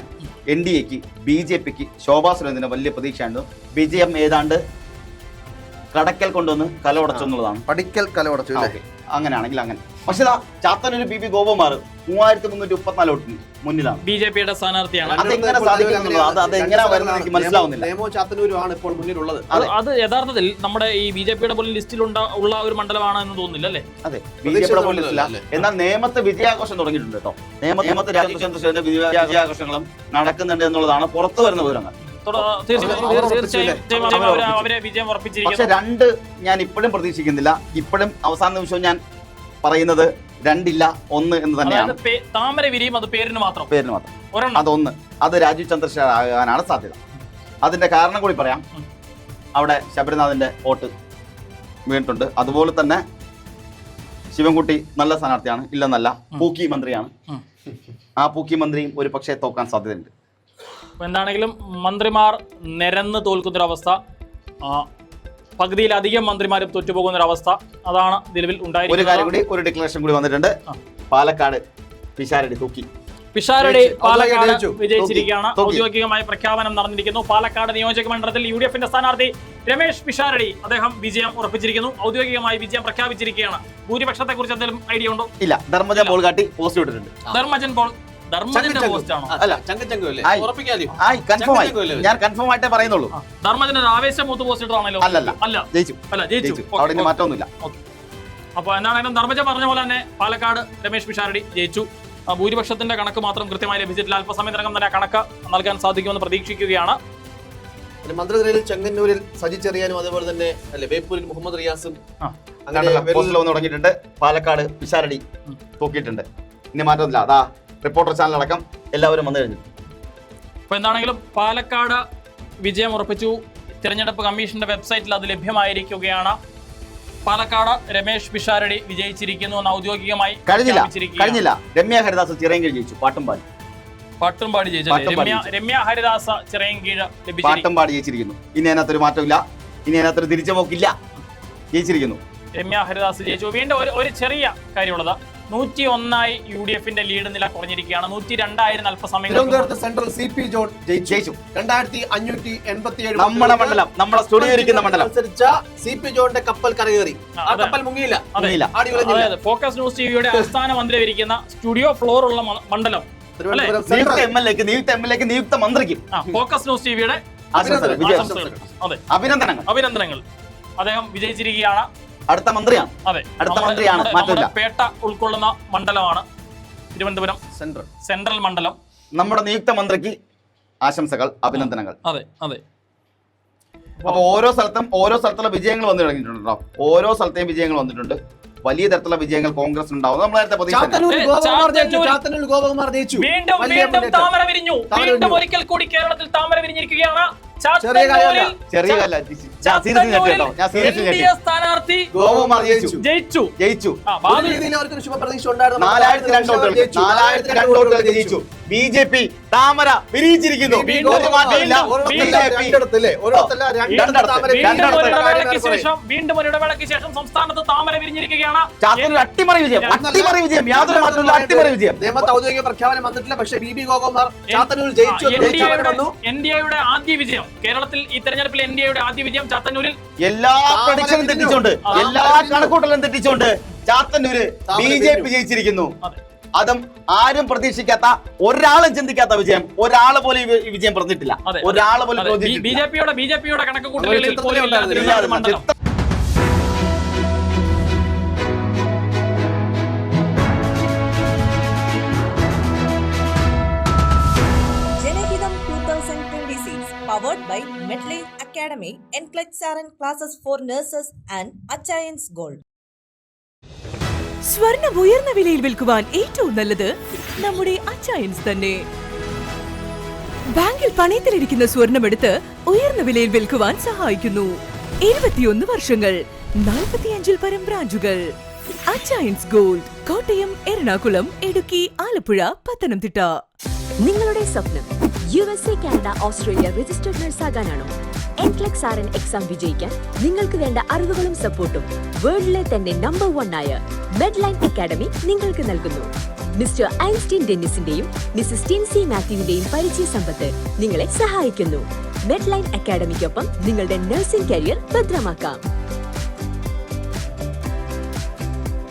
NDAക്ക്, BJPക്ക്, ശോഭാ സുരേന്ദ്രന് വലിയ പ്രതീക്ഷയുണ്ട്. വിജയം ഏതാണ്ട് കടക്കൽ കൊണ്ടുവന്ന് കലവടച്ചു എന്നുള്ളതാണ്. പഠിക്കൽ കലവടച്ചു. അങ്ങനെയാണെങ്കിൽ അങ്ങനെ. പക്ഷെ ചാത്തനൊരു PB ഗോപകുമാർ 3334 വോട്ടിന് മുന്നിലാണ്. BJPയുടെ സ്ഥാനാർത്ഥിയാണ്. അതെങ്ങനെ സാധിക്കുന്നുള്ളത്, അത് എങ്ങനെ വരുന്നത് എനിക്ക് മനസ്സിലാവുന്നില്ല. നേമോ ചാത്തന്നൂരുമാണ് ഇപ്പോൾ മുന്നിലുള്ളത്. അത് യഥാർത്ഥത്തിൽ നമ്മുടെ ഈ BJPയുടെ പോലും ലിസ്റ്റിൽ ഉള്ള ഒരു മണ്ഡലമാണ് എന്ന് തോന്നുന്നില്ല അല്ലേ? അതെ, BJPയുടെ പോലും ലിസ്റ്റില്ല. എന്നാൽ നേമത്ത് വിജയാഘോഷം തുടങ്ങിയിട്ടുണ്ട് കേട്ടോ. നേമത്ത് രാജീവ് ചന്ദ്രശേഖരന്റെ വിജയാഘോഷങ്ങളും നടക്കുന്നുണ്ട് എന്നുള്ളതാണ് പുറത്തു വരുന്ന വിവരങ്ങൾ. പക്ഷെ 2 ഞാൻ ഇപ്പോഴും പ്രതീക്ഷിക്കുന്നില്ല. ഇപ്പോഴും അവസാന നിമിഷവും ഞാൻ പറയുന്നത് 2 ഇല്ല 1 എന്ന് തന്നെയാണ്. താമര വിരിയും, അത് പേരിന് മാത്രം. അതൊന്ന്, അത് രാജീവ് ചന്ദ്രശേഖർ ആകാനാണ് സാധ്യത. അതിന്റെ കാരണം കൂടി പറയാം. അവിടെ ശബരിനാഥിന്റെ വോട്ട് വീണിട്ടുണ്ട്. അതുപോലെ തന്നെ ശിവൻകുട്ടി നല്ല സ്ഥാനാർത്ഥിയാണ്, ഇല്ലെന്നല്ല. പൂക്കി മന്ത്രിയാണ്. ആ പൂക്കി മന്ത്രിയും ഒരു പക്ഷേ തോക്കാൻ സാധ്യതയുണ്ട്. എന്താണെങ്കിലും മന്ത്രിമാർ നിരന്ന് തോൽക്കുന്നൊരവസ്ഥ, പകുതിയിലധികം മന്ത്രിമാരും തോറ്റുപോകുന്നൊരവസ്ഥ, അതാണ് നിലവിൽ ഉണ്ടായിരിക്കുന്നത്. ഒരു കാര്യം കൂടി, ഒരു ഡിക്ലറേഷൻ കൂടി വന്നിട്ടുണ്ട്. പാലക്കാട് പിഷാരടി തൂക്കി. പിഷാരടി പാലക്കാട് വിജയിച്ചിരിക്കുകയാണ്. ഔദ്യോഗികമായ പ്രഖ്യാപനം നടന്നിരിക്കുന്നു. പാലക്കാട് നിയോജക മണ്ഡലത്തിൽ UDFന്റെ സ്ഥാനാർത്ഥി രമേശ് പിഷാരടി അദ്ദേഹം വിജയം ഉറപ്പിച്ചിരിക്കുന്നു. ഔദ്യോഗികമായി വിജയം പ്രഖ്യാപിച്ചിരിക്കുകയാണ്. ഭൂരിപക്ഷത്തെ കുറിച്ച് എന്തെങ്കിലും ഐഡിയ ഉണ്ടോ? ഇല്ല. ധർമ്മജൻ പോൾ കാട്ടി പോസ്റ്റ് ഇട്ടിട്ടുണ്ട്. ഞാൻ കൺഫേം ആയിട്ടേ പറയുന്നുള്ളൂ. ധർമ്മജൻ ആവേശം മൂത്ത് പോസ്റ്റ് ഇട്ടതാണല്ലോ. അല്ല, ജയിച്ചു. അവിടെ മാറ്റമൊന്നുമില്ല. അപ്പൊ എന്താണെങ്കിലും ധർമ്മജൻ പറഞ്ഞ പോലെ തന്നെ പാലക്കാട് രമേശ് പിഷാരടി ജയിച്ചു. ഭൂരിപക്ഷത്തിന്റെ കണക്ക് മാത്രം കൃത്യമായി ലഭിച്ചിട്ടില്ല. അല്പസമയത്തിനകം തന്നെ കണക്ക് നൽകാൻ സാധിക്കുമെന്ന് പ്രതീക്ഷിക്കുകയാണ്. മന്ത്രിനിരയിൽ ചെങ്ങന്നൂരിൽ സജി ചെറിയാനും അതുപോലെ തന്നെ ബേപ്പൂരിൽ മുഹമ്മദ് റിയാസും തുടങ്ങിയിട്ടുണ്ട്. പാലക്കാട് പിഷാരടി തൂക്കിയിട്ടുണ്ട്. ഇനി മാറ്റമില്ല. അതാ റിപ്പോർട്ടർ ചാനൽ അടക്കം എല്ലാവരും വന്നു കഴിഞ്ഞു. അപ്പൊ എന്താണെങ്കിലും പാലക്കാട് വിജയം ഉറപ്പിച്ചു. തിരഞ്ഞെടുപ്പ് കമ്മീഷന്റെ വെബ്സൈറ്റിൽ അത് ലഭ്യമായിരിക്കുകയാണ്. പാലക്കാട് രമേശ് പിഷാരടി വിജയിച്ചിരിക്കുന്നു എന്ന് ഔദ്യോഗികമായി കഴിഞ്ഞില്ല. രമ്യ ഹരിദാസ് ചിറയൻകീഴ് ജയിച്ചു. പാട്ടുംപാടി ജയിച്ചു. രമ്യ ഹരിദാസ് ചിറയൻകീഴ് പാട്ടുംപാടി ജയിച്ചിരിക്കുന്നു. ഇനി അതിനകത്തൊരു മാറ്റമില്ല. ഇനി അതിനകത്തൊരു തിരിച്ചുപോക്കില്ല. ജയിച്ചിരിക്കുന്നു. രമ്യ ഹരിദാസ് ജയിച്ചു. വീണ്ടും ഒരു ചെറിയ കാര്യമുള്ളത്, 101 UDFന്റെ ലീഡ് നില കുറഞ്ഞിരിക്കുകയാണ്. 102 അല്പസമയം. സെൻട്രൽ CP ജോൺ ജയിച്ചു. 2587 നമ്മുടെ മണ്ഡലം, നമ്മുടെ സ്റ്റുഡിയോ ഇരിക്കുന്ന മണ്ഡലം CP ജോണിന്റെ കപ്പൽ കരകയറി. ആ കപ്പൽ മുങ്ങിയില്ല. ഫോക്കസ് ന്യൂസ് TVയുടെ ആസ്ഥാന മന്ദിരം ഇരിക്കുന്ന സ്റ്റുഡിയോ ഫ്ലോർ ഉള്ള മണ്ഡലം, നിയുക്ത മന്ത്രിക്കും ഫോക്കസ് ന്യൂസ് TVയുടെ അഭിനന്ദനങ്ങൾ. അദ്ദേഹം വിജയിച്ചിരിക്കുകയാണ്. അടുത്ത മന്ത്രിയാണ്. പേട്ട ഉൾക്കൊള്ളുന്ന മണ്ഡലമാണ് തിരുവനന്തപുരം സെൻട്രൽ മണ്ഡലം. നമ്മുടെ നിയുക്ത മന്ത്രിക്ക് ആശംസകൾ, അഭിനന്ദനങ്ങൾ. അപ്പൊ ഓരോ സ്ഥലത്തുള്ള വിജയങ്ങൾ വന്നു തുടങ്ങിയിട്ടുണ്ടോ? ഓരോ സ്ഥലത്തെയും വിജയങ്ങൾ വന്നിട്ടുണ്ട്. വലിയ തരത്തിലുള്ള വിജയങ്ങൾ കോൺഗ്രസ് ഉണ്ടാവും. നമ്മൾ നേരത്തെ വീണ്ടും താമര വിരിഞ്ഞു. വീണ്ടും ഒരിക്കൽ കൂടി കേരളത്തിൽ താമര വിരിഞ്ഞിരിക്കുകയാണ്. സ്ഥാനാർത്ഥി ജയിച്ചു. 4002 ജയിച്ചു. BJP താമര വിരിയിച്ചിരിക്കുന്നു. വീണ്ടും ഒരു ഇടവേളയ്ക്ക് ശേഷം സംസ്ഥാനത്ത് താമര വിരിഞ്ഞിരിക്കുകയാണ്. അട്ടിമറി വിജയം, യാതൊരു മാറ്റമില്ല. അട്ടിമറി വിജയം. ഔദ്യോഗിക പ്രഖ്യാപനം വന്നിട്ടില്ല. പക്ഷേ BB ഗോപകുമാർ ചാത്തന്നൂരിൽ ജയിച്ചു. NDAയുടെ ആദ്യ വിജയം കേരളത്തിൽ, ഈ തെരഞ്ഞെടുപ്പിൽ NDAയുടെ ആദ്യ വിജയം ചാത്തന്നൂരിൽ. എല്ലാ പ്രഡിക്ഷനും തെറ്റിച്ചോണ്ട്, എല്ലാ കണക്കൂട്ടലും തെറ്റിച്ചോണ്ട് ചാത്തന്നൂര് BJP ജയിച്ചിരിക്കുന്നു. അതും ആരും പ്രതീക്ഷിക്കാത്ത, ഒരാളും ചിന്തിക്കാത്ത വിജയം. ഒരാൾ പോലും ഈ വിജയം പറഞ്ഞിട്ടില്ല. ഒരാൾ പോലും ബിജെപിയുടെ കണക്ക് കൂട്ടലുകളിൽ പോലും ഇല്ലാത്ത മണ്ഡലം. Janahidam 2026 powered by Medline Academy, NCLEX RN classes for nurses and Achayans Gold. സ്വർണം ഉയർന്ന വിലയിൽ വിൽക്കുവാൻ ഏറ്റവും നല്ലത് നമ്മുടെ അച്ചയൻസ് തന്നെ. ബാങ്കിൽ പണയത്തിലിരിക്കുന്ന സ്വർണം എടുത്ത് ഉയർന്ന വിലയിൽ വിൽക്കുവാൻ സഹായിക്കുന്നു. 21 വർഷങ്ങൾ, 45-ൽ പരം ബ്രാഞ്ചുകൾ. അച്ചയൻസ് ഗോൾഡ്, കോട്ടയം, എറണാകുളം, ഇടുക്കി, ആലപ്പുഴ, പത്തനംതിട്ട. നിങ്ങളുടെ സ്വപ്നം USA, Canada, Australia registered nurse ആകാനാണോ? NCLEX RN എക്സാം വിജയിക്കാൻ നിങ്ങൾക്ക് വേണ്ട അറിവുകളും സപ്പോർട്ടും വേൾഡിലെ തന്നെ നമ്പർ 1 ആയ മെഡ്ലൈൻ അക്കാഡമി നിങ്ങൾക്ക് നൽകുന്നു. മിസ്റ്റർ ഐൻസ്റ്റീൻ ഡെന്നിസിന്റെയും മിസസ് ടിൻസി മാത്യുവിന്റെയും പരിചയ സമ്പത്ത് നിങ്ങളെ സഹായിക്കുന്നു. മെഡ്ലൈൻ അക്കാഡമിക്കൊപ്പം നിങ്ങളുടെ നഴ്സിംഗ് കരിയർ ഭദ്രമാക്കാം.